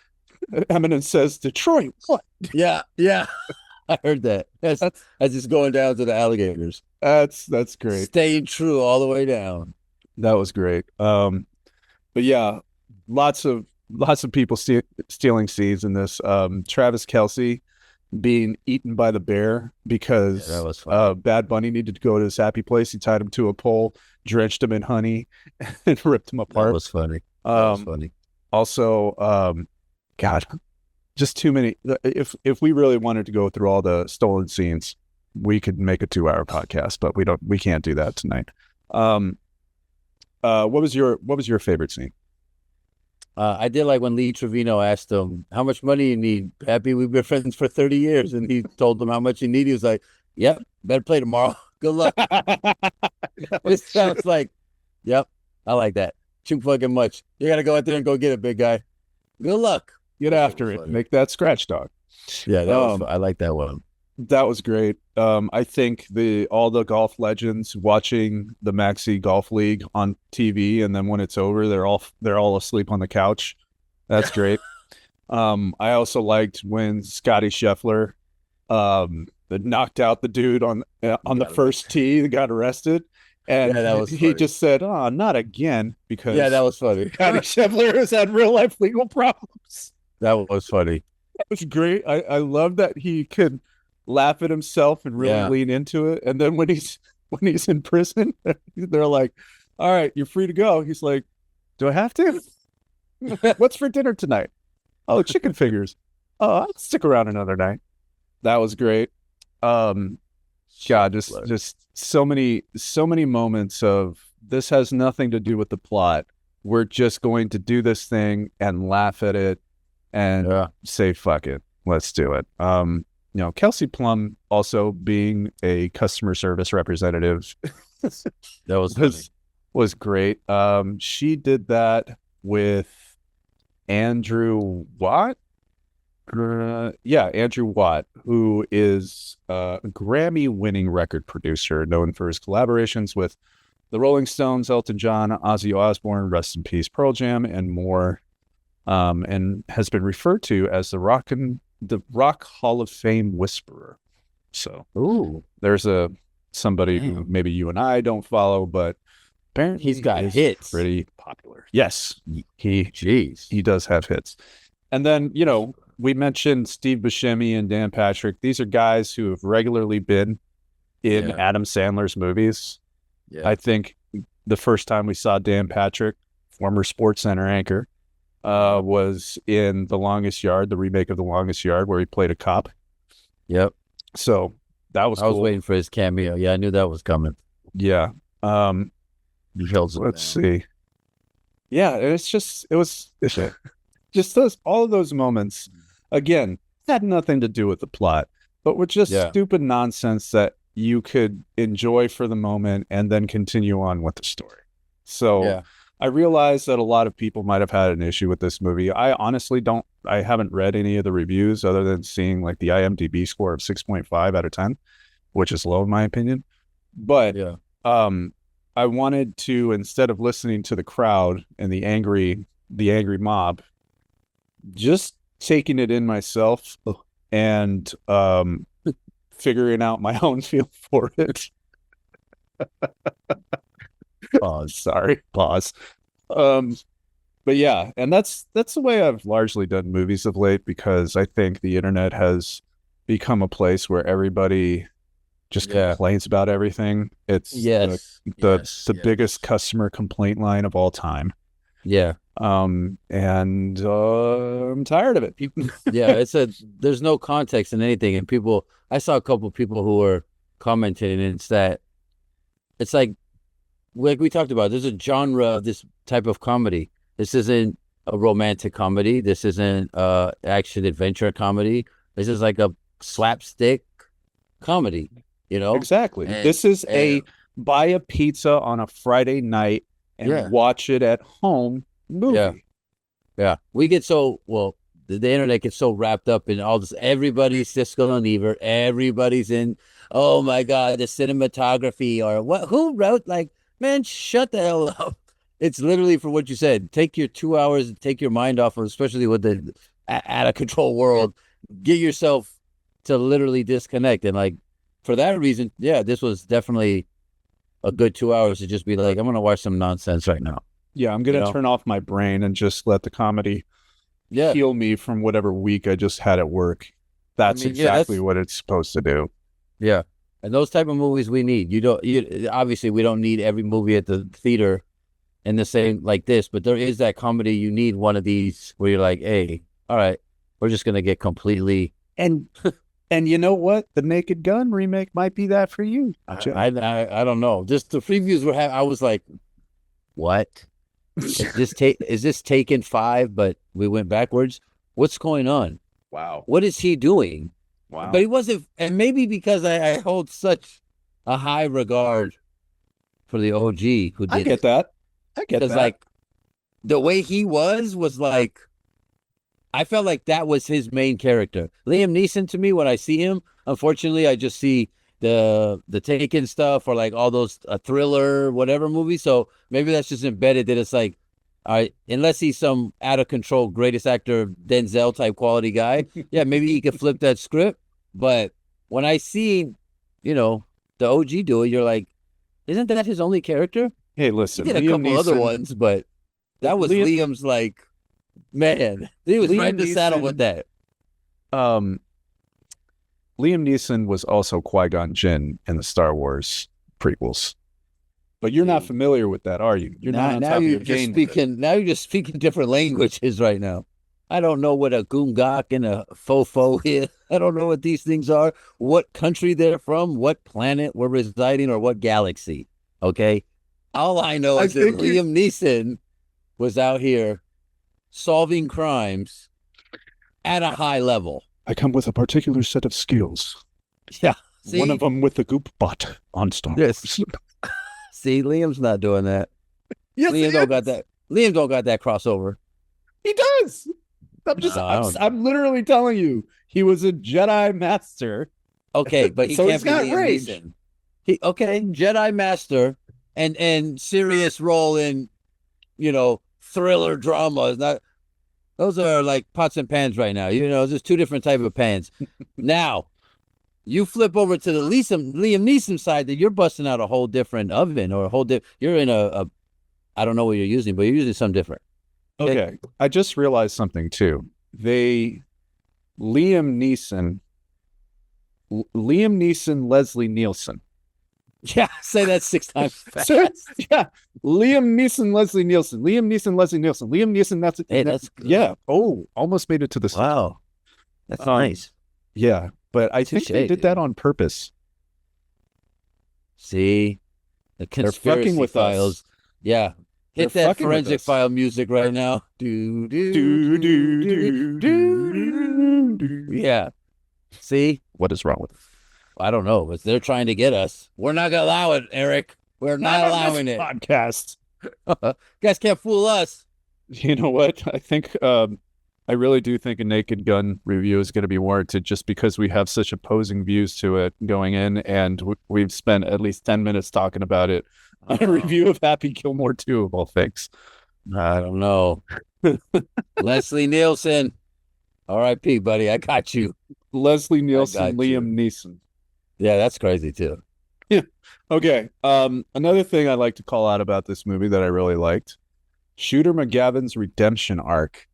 Eminem says, "Detroit, what?" Yeah. I heard that. That's just going down to the alligators. That's great. Staying true all the way down. That was great. But yeah, lots of people stealing seeds in this. Travis Kelce being eaten by the bear because that was funny. Bad Bunny needed to go to his happy place. He tied him to a pole, drenched him in honey, and ripped him apart. That was funny. Also, God, just too many. If we really wanted to go through all the stolen scenes, we could make a 2-hour podcast, but we can't do that tonight. What was your favorite scene? I did like when Lee Trevino asked him, "How much money you need, Happy? We've been friends for 30 years." And he told him how much he needed. He was like, "Yep, better play tomorrow. Good luck." It sounds like, yep, I like that. Too fucking much. You got to go out there and go get it, big guy. Good luck. Get after it. Make that scratch dog. Yeah, I like that one. That was great. I think all the golf legends watching the Maxi Golf League on TV, and then when it's over, they're all asleep on the couch. That's great. I also liked when Scotty Scheffler knocked out the dude on the first tee that got arrested, and that was he just said, "Oh, not again," because that was funny. Scotty Scheffler has had real life legal problems. That was funny. That was great. I love that he could laugh at himself and really lean into it. And then when he's in prison, they're like, "All right, you're free to go." He's like, "Do I have to? What's for dinner tonight?" "Oh, chicken fingers." "Oh, I'll stick around another night." That was great. God, just so many moments of, this has nothing to do with the plot. We're just going to do this thing and laugh at it and say, "Fuck it, let's do it." Kelsey Plum also being a customer service representative that was great. She did that with Andrew Watt. Andrew Watt, who is a Grammy-winning record producer known for his collaborations with the Rolling Stones, Elton John, Ozzy Osbourne, rest in peace, Pearl Jam, and more, and has been referred to as the Rock Hall of Fame whisperer. So there's somebody who maybe you and I don't follow, but apparently he's got hits, pretty popular. Yes, he does have hits. And then we mentioned Steve Buscemi and Dan Patrick. These are guys who have regularly been in Adam Sandler's movies. Yeah. I think the first time we saw Dan Patrick, former SportsCenter anchor, was in The Longest Yard, the remake of The Longest Yard, where he played a cop. Yep. So that was cool. I was waiting for his cameo. Yeah, I knew that was coming. Yeah. Let's see. Yeah, it was Just all of those moments, again, had nothing to do with the plot, but were just stupid nonsense that you could enjoy for the moment and then continue on with the story. So I realize that a lot of people might have had an issue with this movie. I honestly I haven't read any of the reviews other than seeing like the IMDb score of 6.5 out of 10, which is low in my opinion. But I wanted to, instead of listening to the crowd and the angry mob, just taking it in myself and figuring out my own feel for it. Pause. But yeah, and that's the way I've largely done movies of late, because I think the internet has become a place where everybody just complains about everything. It's the biggest customer complaint line of all time. Yeah. And I'm tired of it. There's no context in anything, and I saw a couple of people who were commenting, and it's like we talked about, there's a genre of this type of comedy. This isn't a romantic comedy. This isn't action adventure comedy. This is like a slapstick comedy, Exactly. This is buy a pizza on a Friday night and watch it at home movie. Yeah. We get the internet gets so wrapped up in all this. Everybody's Siskel and Ebert. Everybody's in, oh my God, the cinematography or what? Who wrote, like, man, shut the hell up. It's literally, for what you said, take your 2 hours, take your mind off of, especially with the out of control world, get yourself to literally disconnect. And like, for that reason, this was definitely a good 2 hours to just be like, I'm going to watch some nonsense right now. Yeah, I'm going to turn off my brain and just let the comedy heal me from whatever week I just had at work. That's exactly what it's supposed to do. Yeah. And those type of movies we need. Obviously we don't need every movie at the theater in the same like this, but there is that comedy. You need one of these where you're like, hey, all right, we're just going to get completely. And you know what? The Naked Gun remake might be that for you. I don't know. Just the previews were I was like, what? Is this Taken 5, but we went backwards? What's going on? Wow. What is he doing? Wow. But he wasn't, and maybe because I hold such a high regard for the OG who did I get that. Because like the way he was like, I felt like that was his main character. Liam Neeson, to me, when I see him, unfortunately, I just see the Taken stuff or like all those thriller, whatever movies. So maybe that's just embedded that it's like, all right, unless he's some out of control, greatest actor, Denzel type quality guy. Yeah, maybe he could flip that script. But when I see, the OG do it, you're like, isn't that his only character? Hey, listen, he did a couple other ones, but that was Liam's like, man, he was right in the saddle with that. Liam Neeson was also Qui-Gon Jinn in the Star Wars prequels. But you're not familiar with that, are you? You're not on top of your game. Now you're just speaking different languages right now. I don't know what a goongok and a fofo is. I don't know what these things are, what country they're from, what planet we're residing, or what galaxy. Okay? All I know is that Liam Neeson was out here solving crimes at a high level. I come with a particular set of skills. Yeah. See? One of them with the goop bot on Star Wars. See, Liam's not doing that. Yes, Liam don't got that. Liam don't got that crossover. He does. I'm literally telling you, he was a Jedi master. Okay, but he so can't be Liam range. Neeson. Jedi master and serious role in, thriller drama. Those are like pots and pans right now. There's two different type of pans. Now, you flip over to the Liam Neeson side, that you're busting out a whole different oven or a whole you're in a I don't know what you're using, but you're using something different. Okay. I just realized something too. Liam Neeson, Leslie Nielsen. Yeah, say that 6 times fast. Yeah. Liam Neeson, Leslie Nielsen. Liam Neeson, Leslie Nielsen. Liam Neeson, that's good. Yeah. Oh, almost made it to the Wow. That's nice. Yeah. But I think they did that on purpose. See? The conspiracy fucking with files. Us. Yeah. Hit They're that fucking with forensic us. file music right now. Do do Do, do do, do do, do. do. Yeah. See, What is wrong with it? I don't know, but they're trying to get us. We're not gonna allow it, Eric. We're not allowing it. Podcast. Guys can't fool us. You know what? I think I really do think a Naked Gun review is going to be warranted just because we have such opposing views to it going in, and we've spent at least 10 minutes talking about it on a review of Happy Gilmore 2 of all things. I don't know. Leslie Nielsen. R.I.P., buddy. I got you. Leslie Nielsen, got you. Liam Neeson. Yeah, that's crazy too. Okay. Another thing I'd like to call out about this movie that I really liked, Shooter McGavin's redemption arc.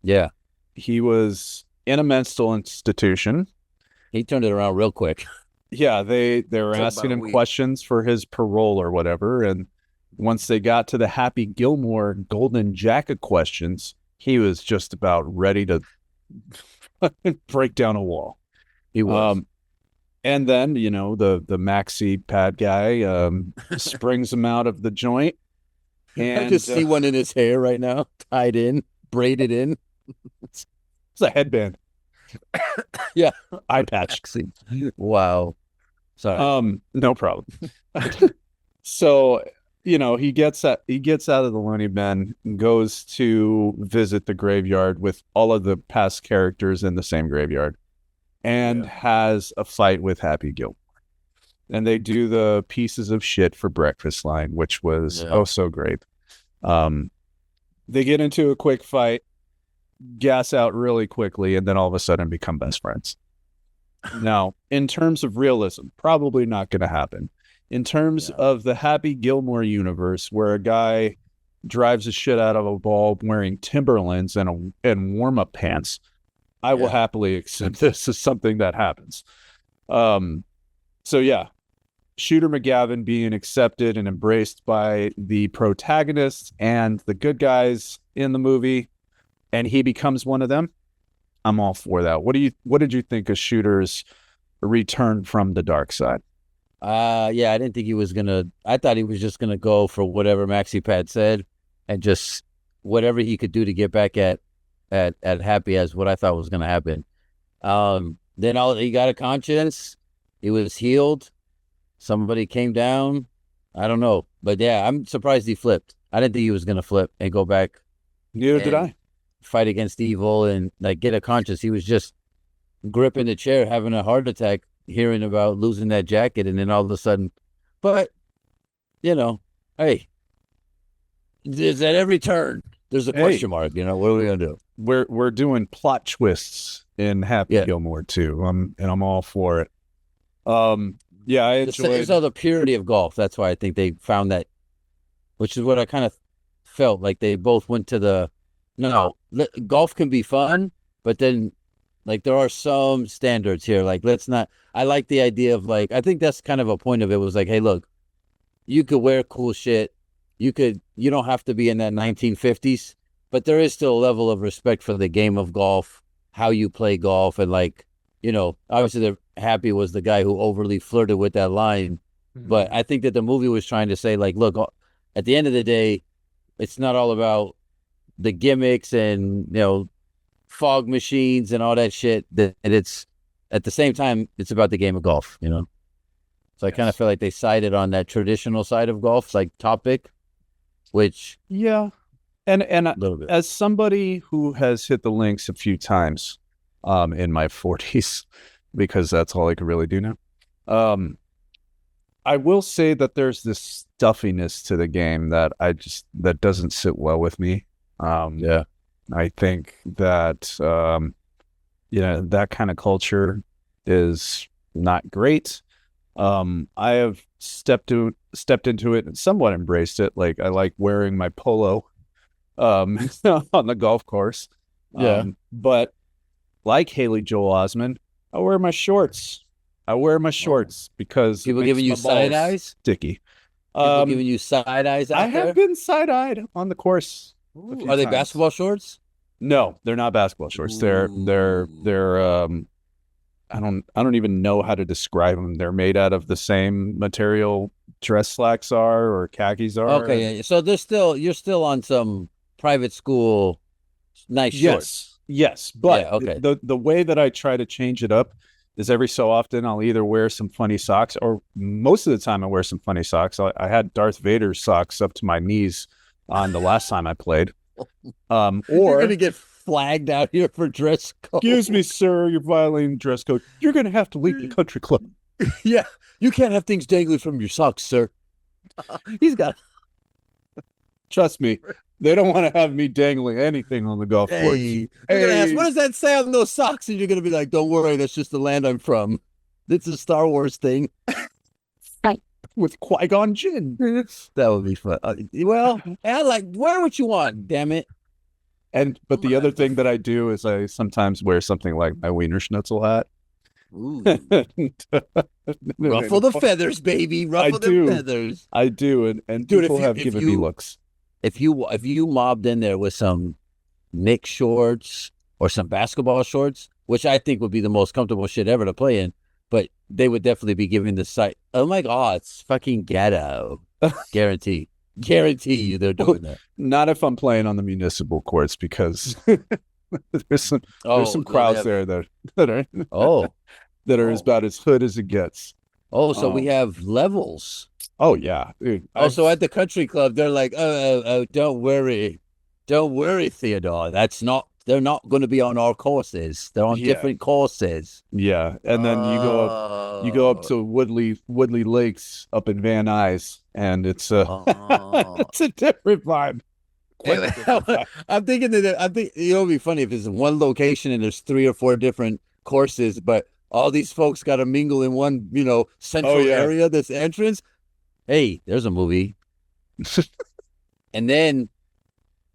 Yeah. He was in a mental institution. He turned it around real quick. Yeah, they were Took asking about a him week. questions for his parole or whatever, and once they got to the Happy Gilmore golden jacket questions, he was just about ready to break down a wall. He was. And then, you know, the maxi pad guy springs him out of the joint. And I just see one in his hair right now, tied in, braided in. It's a headband. Yeah. Eye patch. Wow. Sorry. No problem. So, you know, he gets out of the loony bin and goes to visit the graveyard with all of the past characters in the same graveyard and has a fight with Happy Gilmore. And they do the pieces of shit for breakfast line, which was so great. They get into a quick fight, gas out really quickly, and then all of a sudden become best friends. Now, in terms of realism, probably not going to happen. In terms of the Happy Gilmore universe, where a guy drives the shit out of a ball wearing Timberlands and warm-up pants, I will happily accept this as something that happens. So yeah, Shooter McGavin being accepted and embraced by the protagonists and the good guys in the movie, and he becomes one of them. I'm all for that. What did you think of Shooter's return from the dark side? Yeah, I didn't think he was gonna. I thought he was just gonna go for whatever Maxi Pad said, and just whatever he could do to get back at Happy, as what I thought was gonna happen. Then he got a conscience. He was healed. Somebody came down. I don't know, but yeah, I'm surprised he flipped. I didn't think he was gonna flip and go back. Neither did I. Fight against evil and like get a conscience. He was just gripping the chair, having a heart attack, hearing about losing that jacket, and then all of a sudden, but you know, hey, there's at every turn there's a question mark. You know, what are we gonna do? We're doing plot twists in Happy Gilmore too. And I'm all for it. Yeah, I enjoyed. It's all the purity of golf. That's why I think they found that, which is what I kind of felt like they both went to the. No, golf can be fun, but then like there are some standards here. Like let's not. I like the idea of like I think that's kind of a point of it was like, hey, look, you could wear cool shit. You don't have to be in that 1950s, but there is still a level of respect for the game of golf, how you play golf, and like, you know, obviously the Happy was the guy who overly flirted with that line. But I think that the movie was trying to say like, look, at the end of the day, it's not all about the gimmicks and, you know, fog machines and all that shit. That it's at the same time, it's about the game of golf, you know? So I kind of feel like they sided on that traditional side of golf, like topic, which and a little bit. As somebody who has hit the links a few times in my 40s, because that's all I could really do now. I will say that there's this stuffiness to the game that that doesn't sit well with me. I think that that kind of culture is not great. I have stepped into it and somewhat embraced it. Like I like wearing my polo on the golf course. But like Haley Joel Osment, I wear my shorts. Because people giving you side eyes, sticky. People giving you side eyes. I have been side eyed on the course. Are they basketball shorts? No, they're not basketball shorts. They're I don't even know how to describe them. They're made out of the same material dress slacks are or khakis are. Okay, yeah. So you're still on some private school nice shorts. Yes. But Yeah, okay. the way that I try to change it up is every so often I'll either wear some funny socks, or most of the time I wear some funny socks. I had Darth Vader socks up to my knees on the last time I played. Or you're gonna get flagged out here for dress code. Excuse me, sir, you're violating dress code. You're gonna have to leave the country club. Yeah, you can't have things dangling from your socks, sir. He's got. Trust me, they don't want to have me dangling anything on the golf course. You're gonna ask, what does that say on those socks? And you're gonna be like, don't worry, that's just the land I'm from. It's a Star Wars thing. With Qui-Gon Jinn. That would be fun. Well, I wear what you want, damn it. But the other thing that I do is I sometimes wear something like my Wiener Schnitzel hat. Ooh. Ruffle the feathers, baby. Ruffle the feathers. I do, and dude, people have given me looks. If you mobbed in there with some Knicks shorts or some basketball shorts, which I think would be the most comfortable shit ever to play in, but they would definitely be giving the sight. Oh my God, it's fucking ghetto. Guarantee you they're doing that. Not if I'm playing on the municipal courts, because there's some crowds there that are about as hood as it gets. Oh, so we have levels. Oh yeah, dude. Also at the country club, they're like, oh, don't worry, Theodore. They're not going to be on our courses. They're on different courses. Yeah, and then you go up to Woodley Lakes up in Van Nuys, and it's it's a different vibe. I'm thinking it would be funny if it's in one location and there's 3 or 4 different courses, but all these folks got to mingle in one, central area. This entrance. Hey, there's a movie. And then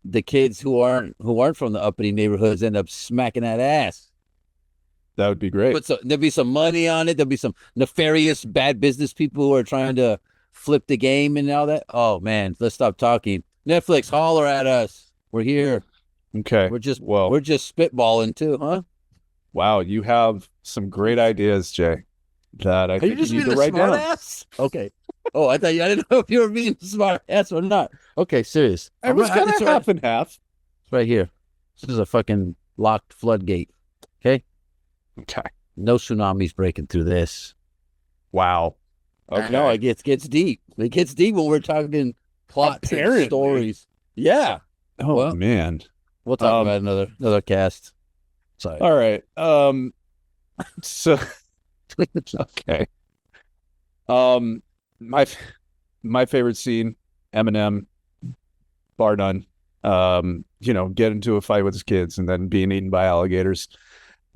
the kids who aren't from the uppity neighborhoods end up smacking that ass. That would be great. But there'll be some money on it. There'll be some nefarious bad business people who are trying to flip the game and all that. Oh man, let's stop talking. Netflix, holler at us. We're here. Okay. We're just spitballing too, huh? Wow, you have some great ideas, Jay. That I think you need to write down. Ass? Okay. Oh, I didn't know if you were being smart ass or not. Okay, serious. I was kind of half and half. It's right here. This is a fucking locked floodgate. Okay. No tsunamis breaking through this. Wow. Okay. No, it gets deep. It gets deep when we're talking plots and stories. Yeah. Oh well, man. We'll talk about another cast. Sorry. All right. So okay. My favorite scene, Eminem, bar none. Get into a fight with his kids and then being eaten by alligators.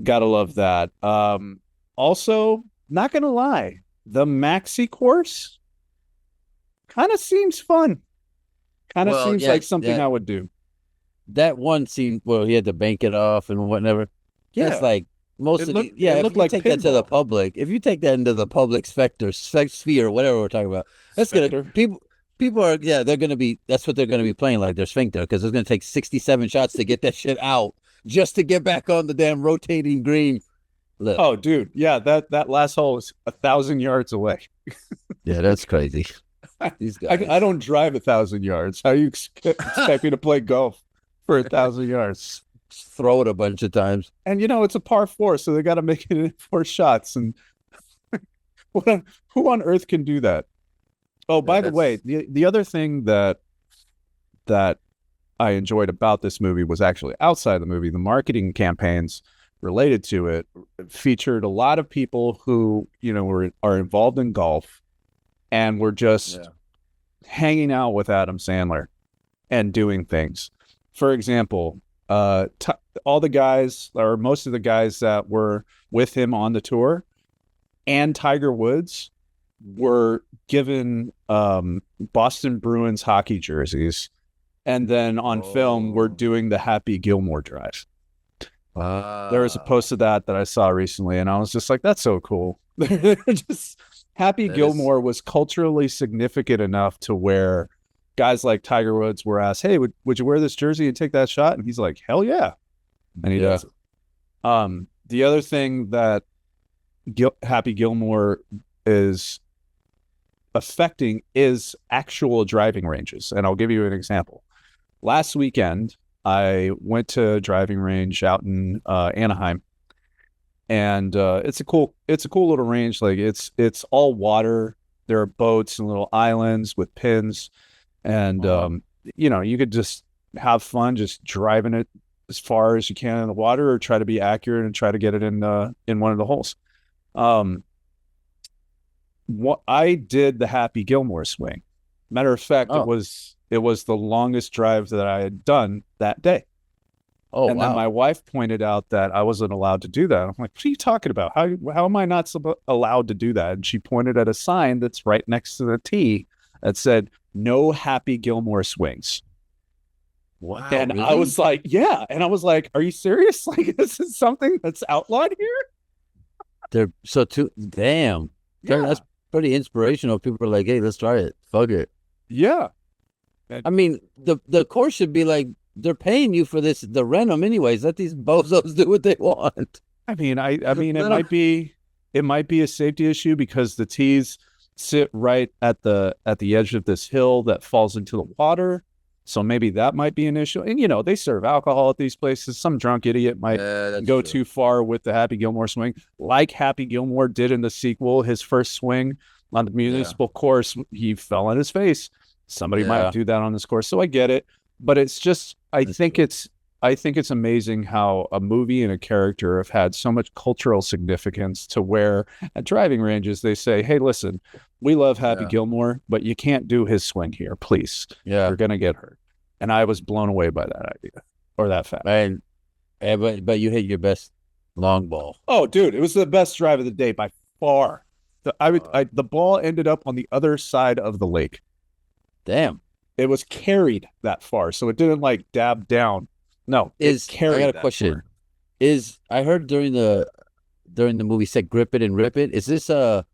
Gotta love that. Also, not gonna lie, the maxi course kind of seems fun. Seems like something I would do. That one scene where he had to bank it off and whatever. Yeah, it's like most of it. Yeah, if you take that to the public, if you take that into the public sphere, whatever we're talking about, that's gonna people are they're gonna be that's what they're gonna be playing like their sphincter, because it's gonna take 67 shots to get that shit out just to get back on the damn rotating green. Look. Oh, dude, yeah, that last hole is 1,000 yards away. Yeah, that's crazy. These guys. I don't drive 1,000 yards. How you expect me to play golf for 1,000 yards? Just throw it a bunch of times. And it's a par 4, so they got to make it in 4 shots. And who on earth can do that? Oh, by the way, the other thing that I enjoyed about this movie was actually outside the movie. The marketing campaigns related to it featured a lot of people who are involved in golf and were just hanging out with Adam Sandler and doing things. For example, all the guys, or most of the guys that were with him on the tour, and Tiger Woods were given Boston Bruins hockey jerseys, and then on film we're doing the Happy Gilmore drive. There was a post of that I saw recently, and I was just like, that's so cool. Happy Gilmore was culturally significant enough to where guys like Tiger Woods were asked, hey, would you wear this jersey and take that shot? And he's like, hell yeah. And he does it. The other thing that Happy Gilmore is affecting is actual driving ranges. And I'll give you an example. Last weekend, I went to a driving range out in Anaheim, and it's a cool little range. Like it's all water. There are boats and little islands with pins, and you could just have fun just driving it as far as you can in the water, or try to be accurate and try to get it in one of the holes. What I did the Happy Gilmore swing. Matter of fact, it was the longest drive that I had done that day. Oh, and wow. then my wife pointed out that I wasn't allowed to do that. I'm like, what are you talking about? How am I not allowed to do that? And she pointed at a sign that's right next to the tee that said, "No Happy Gilmore swings." Wow. And really? I was like, yeah. And I was like, are you serious? Like, this is something that's outlawed here? Damn. Yeah. That's pretty inspirational. People are like, hey, let's try it. Fuck it. Yeah. I mean, the course should be like, they're paying you for this, the rent them anyways. Let these bozos do what they want. I mean, it might be a safety issue because the tees sit right at the edge of this hill that falls into the water. So maybe that might be an issue. And they serve alcohol at these places. Some drunk idiot might go too far with the Happy Gilmore swing, like Happy Gilmore did in the sequel. His first swing on the municipal course, he fell on his face. Somebody might do that on this course. So I get it. But it's just, I think it's amazing how a movie and a character have had so much cultural significance to where at driving ranges, they say, hey, listen, we love Happy Gilmore, but you can't do his swing here, please. Yeah. You're going to get hurt. And I was blown away by that idea or that fact. But you hit your best long ball. Oh, dude, it was the best drive of the day by far. The ball ended up on the other side of the lake. Damn. It was carried that far, so it didn't like dab down. No, I got a question. Far. I heard during the movie said grip it and rip it. Is that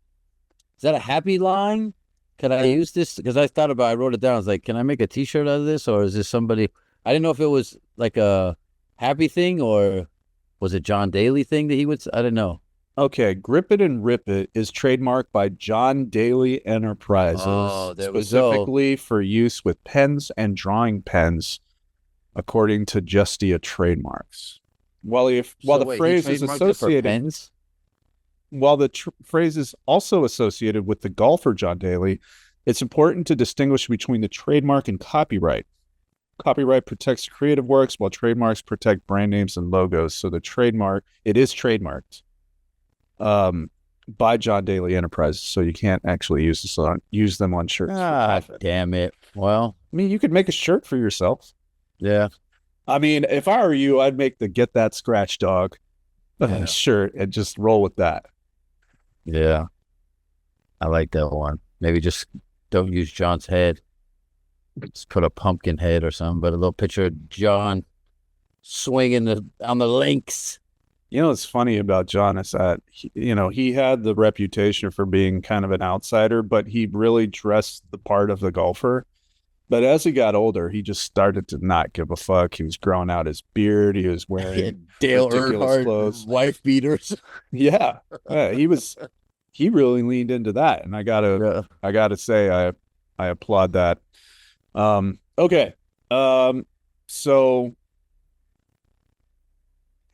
a happy line? Can I use this? Because I wrote it down. I was like, can I make a T-shirt out of this, or is this somebody? I didn't know if it was like a happy thing or was it John Daly thing that he would. I didn't know. Okay, Grip It and Rip It is trademarked by John Daly Enterprises, specifically for use with pens and drawing pens, according to Justia Trademarks. While the phrase is also associated with the golfer John Daly, it's important to distinguish between the trademark and copyright. Copyright protects creative works, while trademarks protect brand names and logos. So it is trademarked by John Daly Enterprises, so you can't actually use them on shirts. Damn it. Well, I mean, you could make a shirt for yourself. Yeah. I mean, if I were you, I'd make the Get That Scratch Dog shirt and just roll with that. Yeah. I like that one. Maybe just don't use John's head. Just put a pumpkin head or something, but a little picture of John swinging on the links. What's funny about John is that, he had the reputation for being kind of an outsider, but he really dressed the part of the golfer. But as he got older, he just started to not give a fuck. He was growing out his beard. He was wearing Dale ridiculous Earnhardt clothes. Wife beaters. Yeah. He really leaned into that. And I gotta say, I applaud that. Okay. So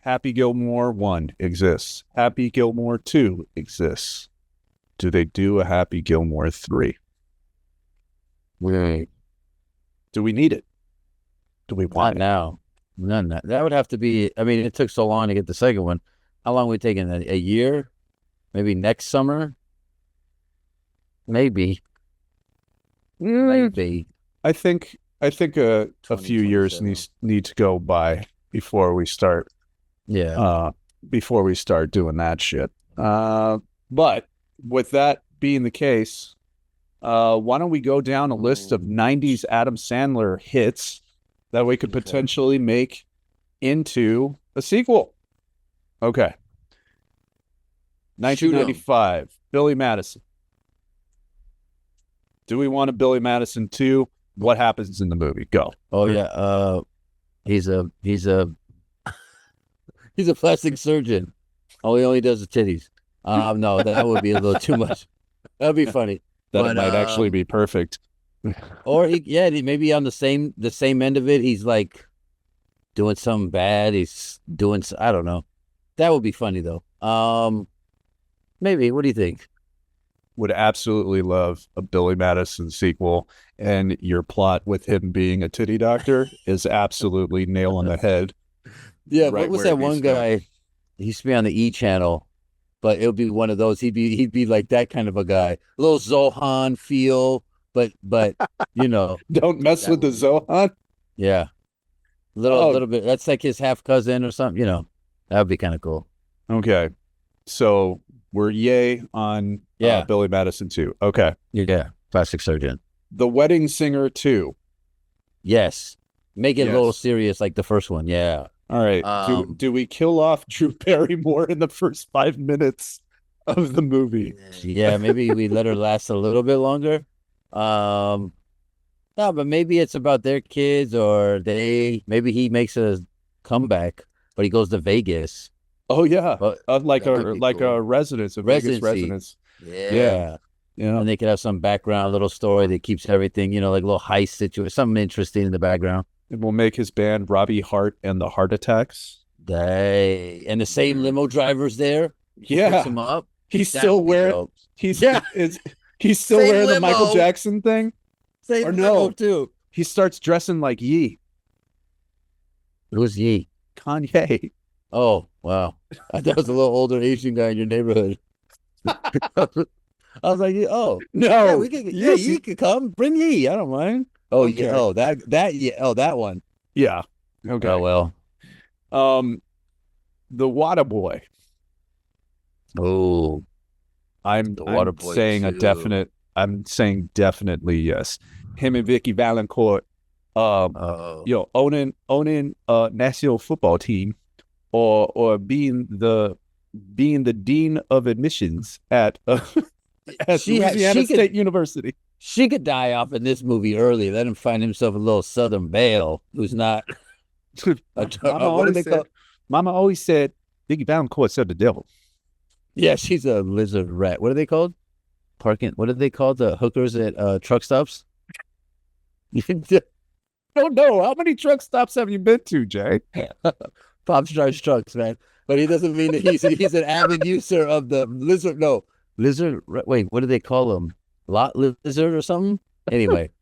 Happy Gilmore 1 exists. Happy Gilmore 2 exists. Do they do a Happy Gilmore 3? Right. Do we need it? Do we want it? Not now. None. That would have to be, I mean, it took so long to get the second one. How long would it take? A year? Maybe next summer? Maybe. I think a few years need to go by before we start. Yeah. Before we start doing that shit. But with that being the case, why don't we go down a list of 90s Adam Sandler hits that we could potentially make into a sequel? Okay. 1995, Billy Madison. Do we want a Billy Madison 2? What happens in the movie? Go. Oh yeah. He's a he's a plastic surgeon. Oh, he only does the titties. No, that would be a little too much. That'd be funny. that it might actually be perfect. Or maybe on the same end of it, he's like doing something bad. He's doing, I don't know. That would be funny though. Maybe. What do you think? Would absolutely love a Billy Madison sequel, and your plot with him being a titty doctor is absolutely nail on the head. Yeah, right. What was that one guy? He used to be on the E channel, but it would be one of those. He'd be like that kind of a guy, a little Zohan feel, but you know, don't mess with the Zohan. Yeah, little bit. That's like his half cousin or something. You know, that would be kind of cool. Okay, so we're yay on Billy Madison 2. Okay. Yeah. Plastic Surgeon. The Wedding Singer 2. Yes. Make it a little serious like the first one. Yeah. All right. Do we kill off Drew Barrymore in the first 5 minutes of the movie? Yeah. Maybe we let her last a little bit longer. No, but maybe it's about their kids or maybe he makes a comeback, but he goes to Vegas. Oh yeah, like a residence, a Vegas residence. Yeah. And they could have some background, little story that keeps everything, you know, like a little heist situation, something interesting in the background. And we'll make his band Robbie Hart and the Heart Attacks. And the same limo driver's there. Yeah, picks him up. He's still wearing. He's still wearing the Michael Jackson thing. Same limo too. He starts dressing like Ye. Who's Ye? Kanye. Oh, wow. I thought it was a little older Asian guy in your neighborhood. I was like, oh. No. You could come. Bring Ye. I don't mind. Oh, okay. Yeah. Oh, that one. Yeah. Okay. Oh, well. The Water Boy. Oh. I'm saying definitely yes. Him and Vicky Valancourt, owning a national football team. Or being the dean of admissions at Louisiana State University. She could die off in this movie early. Let him find himself a little Southern Belle who's not. Mama always said Vicky Valancourt said the devil. Yeah, she's a lizard rat. What are they called? What are they called? The hookers at truck stops? Don't know. How many truck stops have you been to, Jay? Pops drives trucks, man. But he doesn't mean that he's an avid user of the lizard. No, lizard. Wait, what do they call them? Lot lizard or something? Anyway,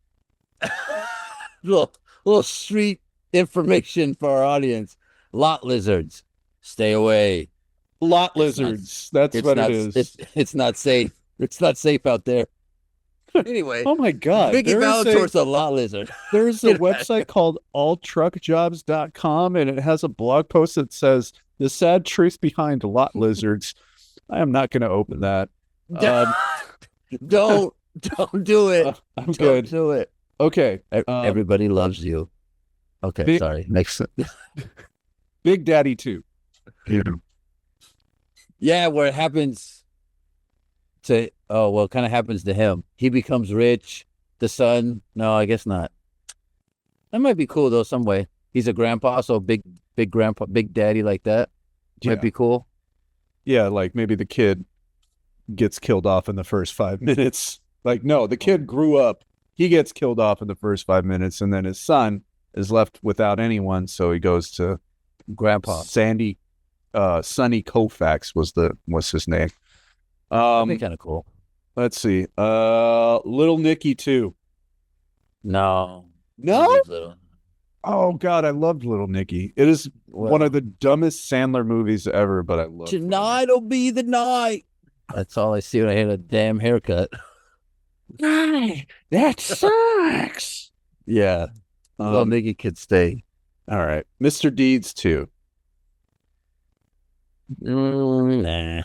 little street information for our audience. Lot lizards, stay away. Lot lizards. That's what it is. It's not safe. It's not safe out there. Anyway. Oh my God. Vicky Valancourt's a lot lizard. There's a website called alltruckjobs.com, and it has a blog post that says the sad truth behind lot lizards. I am not going to open that. Don't do it. I'm good. Don't do it. Okay. Everybody loves you. Okay. Sorry. Next. Big Daddy 2. Yeah. Where it happens to, kind of happens to him. He becomes rich. The son, no, I guess not. That might be cool though, some way. He's a grandpa, so big grandpa, big daddy like that. Might be cool. Yeah, like maybe the kid gets killed off in the first 5 minutes. Like, no, the kid grew up. He gets killed off in the first 5 minutes, and then his son is left without anyone, so he goes to Grandpa. Sonny Koufax was his name. That'd be kind of cool. Let's see. Little Nicky 2. No. Oh God, I loved Little Nicky. It is one of the dumbest Sandler movies ever, but I love it. Tonight'll be the night. That's all I see when I hit a damn haircut. That sucks. Yeah. Little Nicky could stay. All right. Mr. Deeds 2. Nah.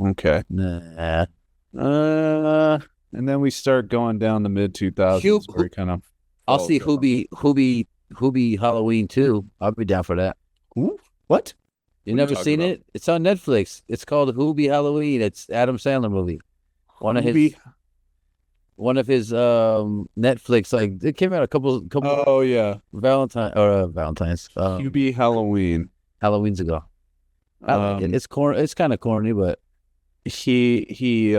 Okay. Nah. And then we start going down the mid 2000s. Where kind of. I'll see Hoobie Halloween 2. I'll be down for that. Ooh, what? You never seen it? It's on Netflix. It's called Hoobie Halloween. It's Adam Sandler movie. One of his Netflix, like it came out a couple. Oh yeah, Valentine's. Hoobie Halloween. Halloween's ago. I like it. It's kind of corny, but he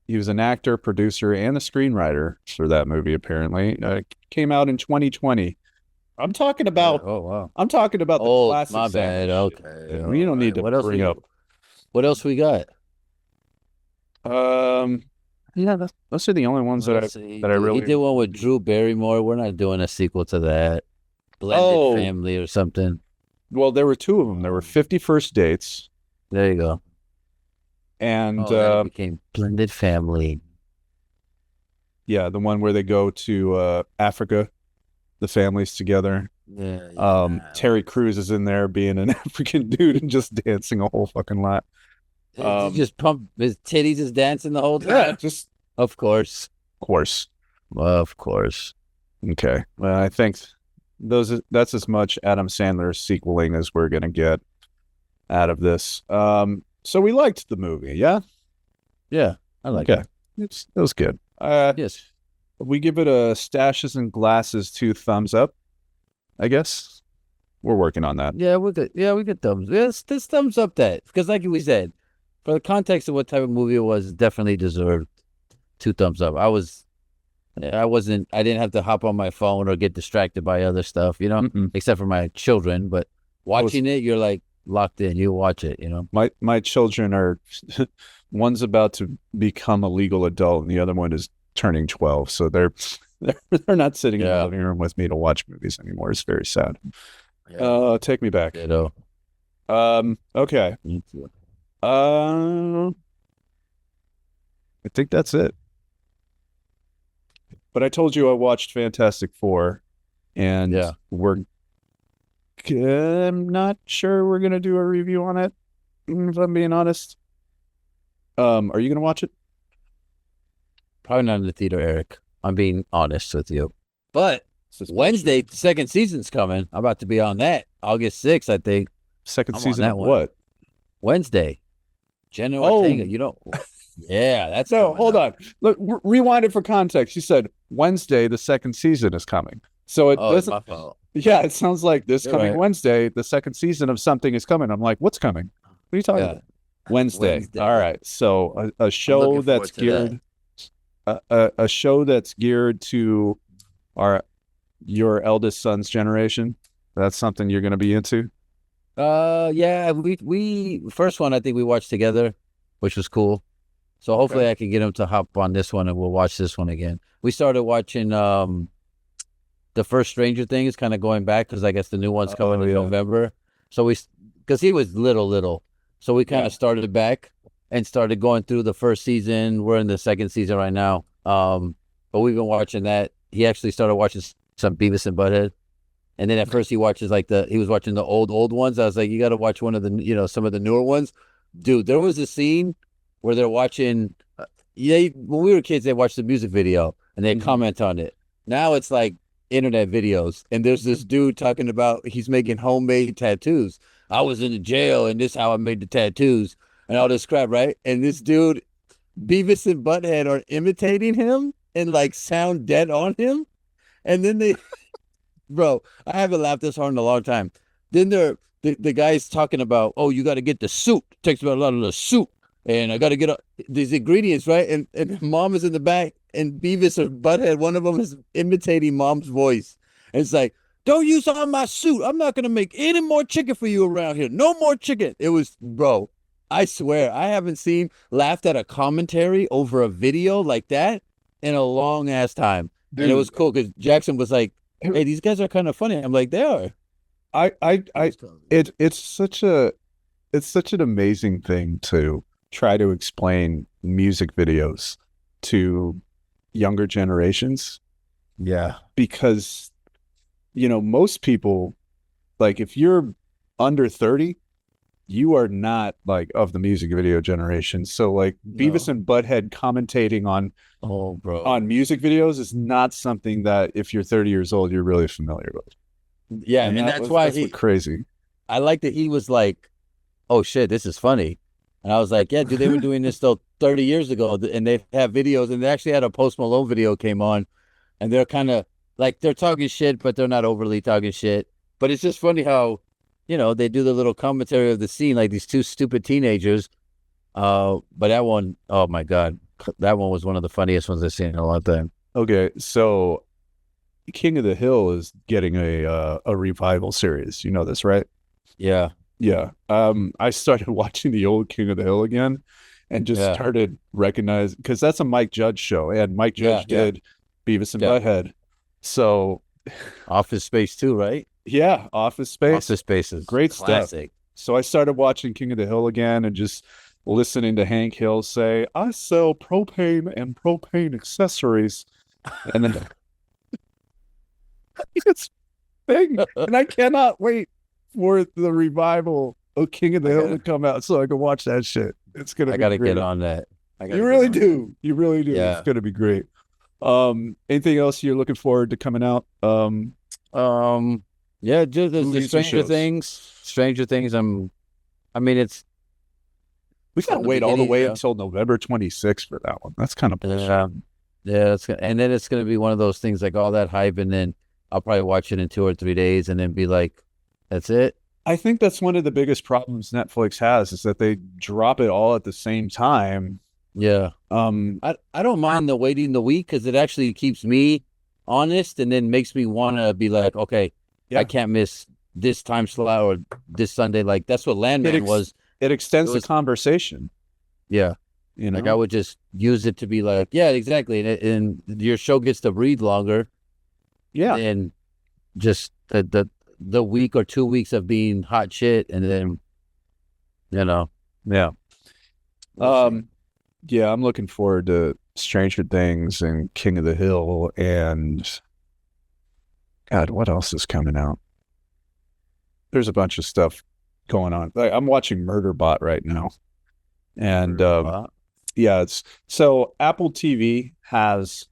He was an actor, producer, and a screenwriter for that movie. Apparently, came out in 2020. I'm talking about. Oh wow. I'm talking about the Oh, classic. my bad. Sandler shit. Okay. We don't need to bring up. What else we got? Yeah, those are the only ones that I really. He did one with Drew Barrymore. We're not doing a sequel to that. Blended Family or something. Well, there were two of them. There were 50 First Dates. There you go. And it became Blended Family. Yeah, the one where they go to Africa, the families together. Yeah. Terry Crews is in there being an African dude and just dancing a whole fucking lot. He just pump his titties, is dancing the whole time. Yeah, just of course. Of course. Okay. Well, I think that's as much Adam Sandler sequeling as we're gonna get out of this. So we liked the movie, yeah? Yeah, I like it. It was good. Yes. We give it a Staches and Glasses 2 thumbs up, I guess. We're working on that. Yeah, we get thumbs. Yes, this thumbs up that. Because like we said, for the context of what type of movie it was, it definitely deserved 2 thumbs up. I didn't have to hop on my phone or get distracted by other stuff, except for my children. But watching it, you're like locked in. You watch it, My children are, one's about to become a legal adult and the other one is turning 12. So they're not sitting in the living room with me to watch movies anymore. It's very sad. Yeah. Take me back. Okay. I think that's it. But I told you I watched Fantastic Four, and I'm not sure we're gonna do a review on it, if I'm being honest. Are you gonna watch it? Probably not in the theater, Eric. I'm being honest with you. But Wednesday, the second season's coming. I'm about to be on that. August 6th, I think. Second season of what? Wednesday. Jenna Ortega, Yeah, that's hold on. Look, rewind it for context. You said Wednesday, the second season is coming. So it doesn't. It's my fault. Yeah, it sounds like this coming Wednesday, the second season of something is coming. I'm like, what's coming? What are you talking about? Wednesday. All right. So a show that's geared, a show that's geared to your eldest son's generation. That's something you're going to be into. Yeah. We first one I think we watched together, which was cool. So hopefully I can get him to hop on this one and we'll watch this one again. We started watching the first Stranger Things, kind of going back because I guess the new one's coming in November. So because he was little, so we kind of started back and started going through the first season. We're in the second season right now. But we've been watching that. He actually started watching some Beavis and Butthead. And then at first he watches he was watching the old ones. I was like, you got to watch one of the, some of the newer ones. Dude, there was a scene where they're watching, when we were kids, they watched the music video and they comment on it. Now it's like internet videos. And there's this dude talking about he's making homemade tattoos. I was in the jail and this is how I made the tattoos and all this crap, right? And this dude, Beavis and Butthead are imitating him and like sound dead on him. And then bro, I haven't laughed this hard in a long time. Then the guy's talking about, you got to get the soup. It takes about a lot of the soup. And I got to get these ingredients, right? And mom is in the back, and Beavis or Butthead, one of them is imitating mom's voice. And it's like, don't use all my soup. I'm not going to make any more chicken for you around here. No more chicken. It was, bro, I swear, I haven't laughed at a commentary over a video like that in a long ass time. Dude. And it was cool because Jackson was like, hey, these guys are kind of funny. I'm like, they are. It's such an amazing thing to try to explain music videos to younger generations. Yeah. Because, most people, like if you're under 30, you are not like of the music video generation. So like Beavis and Butthead commentating on music videos is not something that if you're 30 years old, you're really familiar with. Yeah. And that's why that's crazy. I like that he was like, oh shit, this is funny. And I was like, yeah, dude, they were doing this though 30 years ago and they have videos and they actually had a Post Malone video came on and they're kind of like, they're talking shit, but they're not overly talking shit. But it's just funny how, they do the little commentary of the scene, like these two stupid teenagers. But that one, oh my God, That one was one of the funniest ones I've seen in a long time. Okay, so King of the Hill is getting a revival series. You know this, right? Yeah, Yeah. I started watching the old King of the Hill again and just yeah, started recognizing because that's a Mike Judge show, and Mike yeah, Judge yeah, did Beavis and yeah. Butthead. So Office Space too, right? yeah, Office Space, Office Space is great stuff. classic. So I started watching King of the Hill again and just listening to Hank Hill say, "I sell propane and propane accessories," and then it's thing, and I cannot wait for the revival of King of the Hill to come out so I can watch that shit. It's gonna I be gotta great. get on that. You really do. You really do. It's Yeah. gonna be great. Anything else you're looking forward to coming out? Yeah, just the Movies and Stranger shows. Things. Stranger Things. I mean, it's We gotta from the wait all the beginning, way yeah. until November 26th for that one. That's kind of bullshit. Yeah, and then it's gonna be one of those things like all that hype, and then I'll probably watch it in 2 or 3 days, and then be like, "That's it." I think that's one of the biggest problems Netflix has is that they drop it all at the same time. Yeah, I don't mind the waiting the week because it actually keeps me honest, and then makes me want to be like, okay, Yeah. I can't miss this time slot or this Sunday. Like that's what Landman was. It extends It was- the conversation. Yeah. You know, Like I would just use it to be like, yeah, exactly, and your show gets to breathe longer yeah. than just the week or 2 weeks of being hot shit, and then Yeah. we'll see. Yeah, I'm looking forward to Stranger Things and King of the Hill and God, what else is coming out? There's a bunch of stuff going on. Like, I'm watching Murderbot right now. And yeah, it's so Apple TV has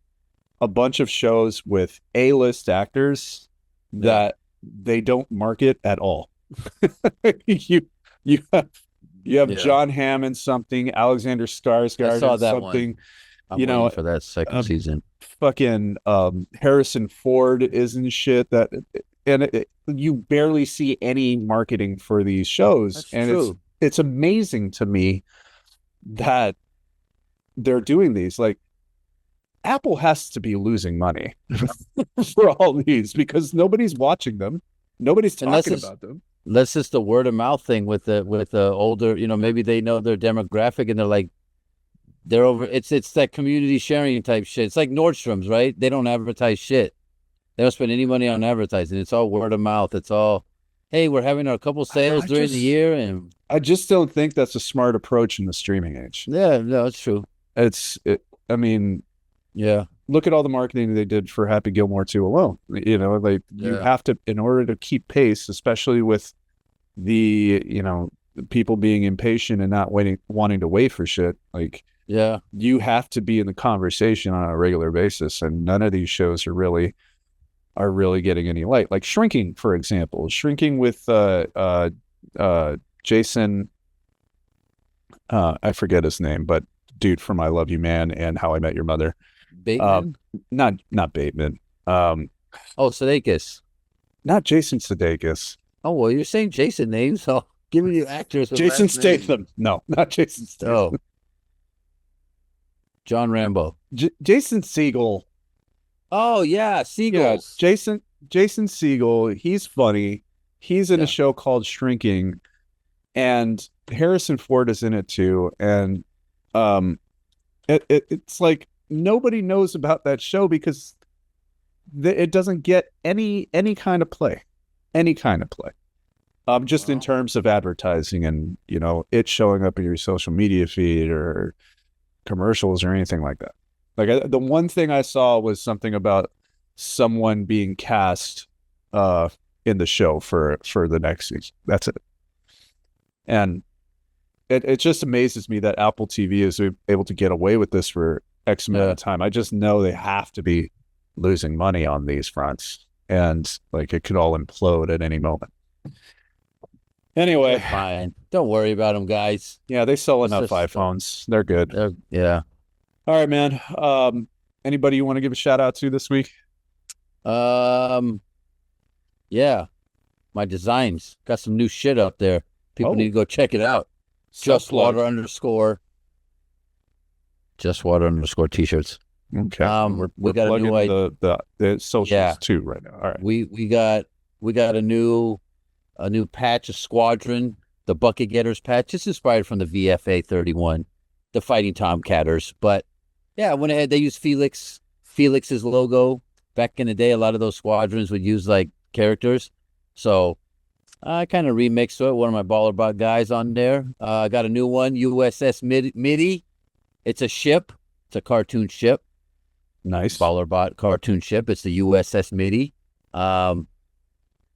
a bunch of shows with A-list actors that they don't market at all. you you have Yeah. John Hamm in something, Alexander Skarsgård I saw in that something, one. I'm you know, waiting for that second season. fucking Harrison Ford is in shit that and you barely see any marketing for these shows. That's And true. it's amazing to me that they're doing these. Like Apple has to be losing money for all these because nobody's watching them. Nobody's Unless talking it's- about them. That's just the word of mouth thing with the older, maybe they know their demographic and they're like, they're over. It's that community sharing type shit. It's like Nordstrom's, right? They don't advertise shit. They don't spend any money on advertising. It's all word of mouth. It's all, hey, we're having a couple sales during the year, and I just don't think that's a smart approach in the streaming age. yeah, no, it's true. I mean, Yeah, look at all the marketing they did for Happy Gilmore 2 alone. You Yeah. have to, in order to keep pace, especially with the, people being impatient and not wanting to wait for shit. Like, yeah, you have to be in the conversation on a regular basis, and none of these shows are really getting any light. Like Shrinking, for example, Shrinking with Jason, I forget his name, but dude from I Love You Man and How I Met Your Mother. Bateman. Not Bateman. Oh, Sudeikis. Not Jason Sudeikis. Oh, well, you're saying Jason names, so giving you actors. With Jason last names. Statham. No, not Jason Statham. Oh, John Rambo. Jason Segel. Oh yeah, Yeah, Seagulls. Jason Segel. He's funny. He's in Yeah. a show called Shrinking, and Harrison Ford is in it too. And it's like nobody knows about that show because it doesn't get any kind of play, just in Wow. terms of advertising and it showing up in your social media feed or commercials or anything like that. Like the one thing I saw was something about someone being cast in the show for the next season. That's it. And it just amazes me that Apple TV is able to get away with this for X amount of time. I just know they have to be losing money on these fronts, and like it could all implode at any moment. Anyway, They're fine. Don't worry about them, guys. yeah, they sell enough just- iPhones. They're good. Yeah. All right, man. Anybody you want to give a shout out to this week? Yeah. My designs got some new shit up there. People Oh. need to go check it out. Self-plug. Justwater _ Just Water _ t-shirts. Okay. We got a new the socials too right now. All right. We got a new patch, a Squadron, the Bucket Getters patch. It's inspired from the VFA 31, the Fighting Tomcatters. But yeah, I went ahead. They used Felix's logo. Back in the day, a lot of those squadrons would use like characters. So I kind of remixed it. One of my Baller Bot guys on there. I got a new one, USS Midi. It's a ship. It's a cartoon ship. Nice. Baller Bot cartoon ship. It's the USS Midi.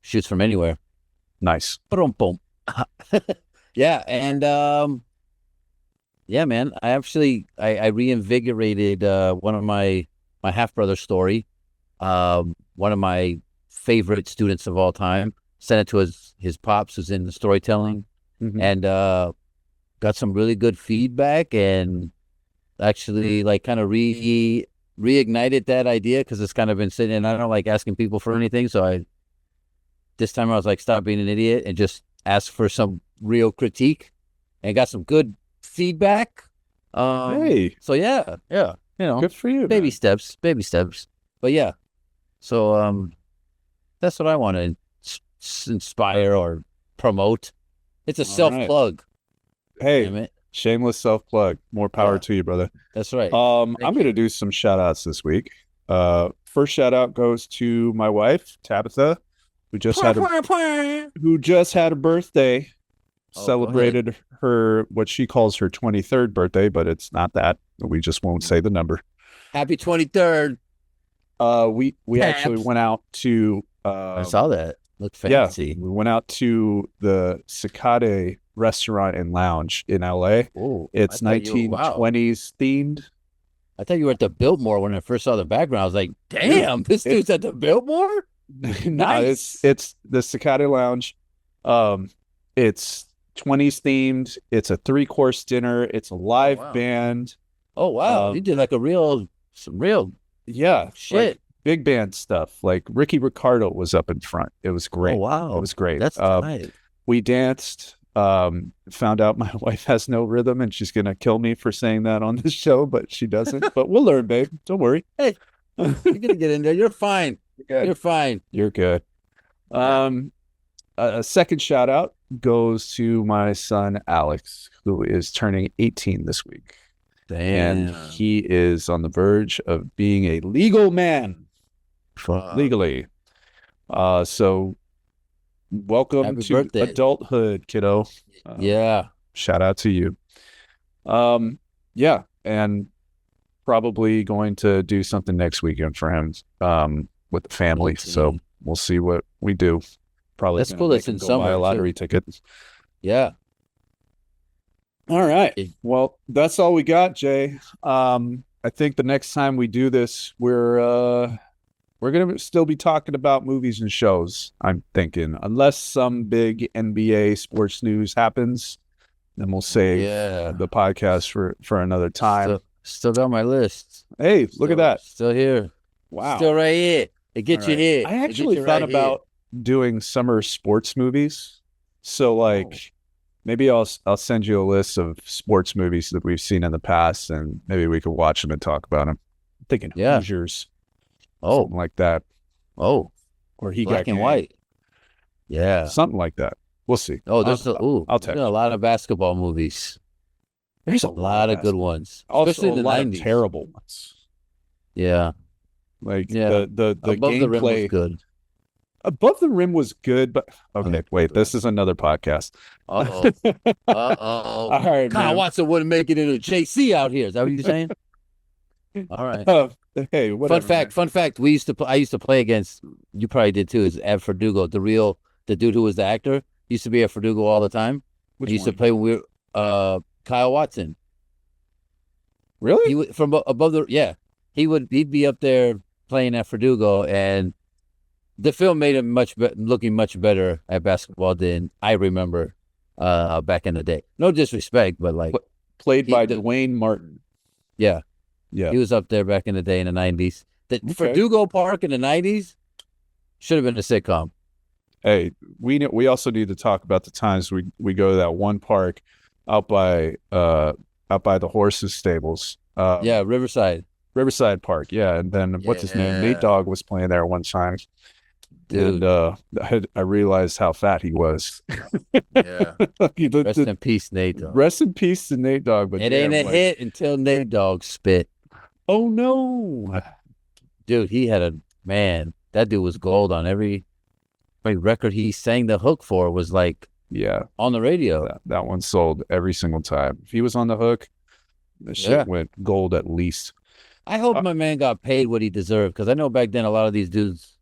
Shoots from anywhere. Nice. Boom, boom. Yeah, and yeah, man. I reinvigorated one of my half brother's story. One of my favorite students of all time. Sent it to his pops, who's in the storytelling, and got some really good feedback, and actually like kind of reignited that idea, because it's kind of been sitting, and I don't like asking people for anything, so this time I was like, stop being an idiot and just ask for some real critique, and got some good feedback. Hey, so yeah, good for you. Baby steps. But yeah, so that's what I want to inspire or promote. It's a self-plug. Hey, shameless self-plug. More power to you, brother. That's right. I'm going to do some shout-outs this week. First shout-out goes to my wife, Tabitha, who just had a birthday. Celebrated her, what she calls her 23rd birthday, but it's not that. We just won't say the number. Happy 23rd. We actually went out to I saw that. Looked fancy. Yeah, we went out to the Cicade restaurant and lounge in LA. Ooh, it's 1920s themed. I thought you were at the Biltmore when I first saw the background. I was like, damn, this dude's at the Biltmore? Nice. No, it's the Cicade Lounge. It's 20s themed. It's a 3-course dinner. It's a live band. Oh wow. You did like some real shit. Like big band stuff. Like Ricky Ricardo was up in front. It was great. Oh wow. It was great. That's nice. We danced. Found out my wife has no rhythm, and she's gonna kill me for saying that on this show, but she doesn't. But we'll learn, babe. Don't worry. Hey, you're gonna get in there. You're fine. You're fine. You're good. A second shout out goes to my son Alex, who is turning 18 this week. Damn. And he is on the verge of being a legal man. Legally. So welcome Happy to birthday. Adulthood, kiddo. Yeah. Shout out to you. Yeah, and probably going to do something next weekend for him with the family. So we'll see what we do. Probably that's cool. That's in summer. Buy a lottery ticket. Yeah. All right. Well, that's all we got, Jay. I think the next time we do this, we're gonna still be talking about movies and shows. I'm thinking, unless some big NBA sports news happens, then we'll save the podcast for another time. Still got my list. Hey, look at that. Still here. Wow. Still right here. It gets you here. I actually thought about doing summer sports movies. So like maybe I'll send you a list of sports movies that we've seen in the past, and maybe we could watch them and talk about them. I'm thinking Hoosiers. Something like that. Oh. Or He Black Got and Game. White. Yeah. Something like that. We'll see. Oh, there's I'll text a lot of basketball movies. There's a lot of good ones. Also especially in the lot 90s. of terrible ones. Yeah. Like the Above gameplay. the Rim was good. Above the Rim was good, but okay, wait, this is another podcast. Uh-oh. All right, Kyle man. Watson wouldn't make it into JC out here. Is that what you're saying? All right. Hey, whatever. Fun fact. I used to play against. You probably did too. Is Ab Verdugo, the dude who was the actor? Used to be at Verdugo all the time. Which he used one? to play when we were Kyle Watson. Really? He would from above the He'd be up there playing at Verdugo, and the film made him looking much better at basketball than I remember back in the day. No disrespect, but like played by Dwayne Martin. Yeah. Yeah. He was up there back in the day in the 90s. Verdugo Park in the 90s should have been a sitcom. Hey, we also need to talk about the times we go to that one park out by the horses stables Yeah, Riverside Park. Yeah, and then what's his name? Nate Dogg was playing there one time. Dude. And I realized how fat he was. Yeah. Rest in peace, Nate Dogg. Rest in peace to Nate Dogg. But it ain't a hit until Nate Dogg spit. Oh no, dude! That dude was gold on every record he sang the hook for. Was like on the radio. That one sold every single time. If he was on the hook, the shit went gold at least. I hope my man got paid what he deserved, because I know back then a lot of these dudes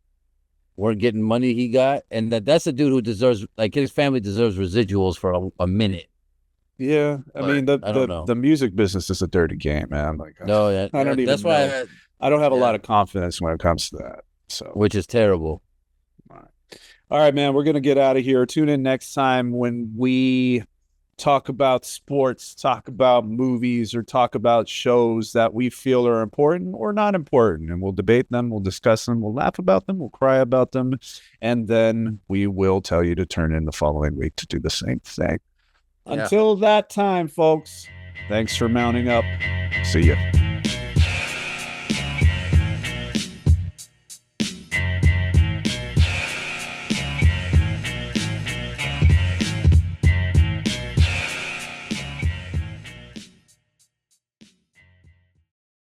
weren't getting money he got, and that's a dude who deserves, like, his family deserves residuals for a minute. Yeah, I mean the music business is a dirty game, man. Like, I don't even. That's why I don't have a lot of confidence when it comes to that. So, which is terrible. All right, man. We're gonna get out of here. Tune in next time when we talk about sports, talk about movies, or talk about shows that we feel are important or not important. And we'll debate them, we'll discuss them, we'll laugh about them, we'll cry about them. And then we will tell you to turn in the following week to do the same thing. Until that time, folks, thanks for mounting up. See ya.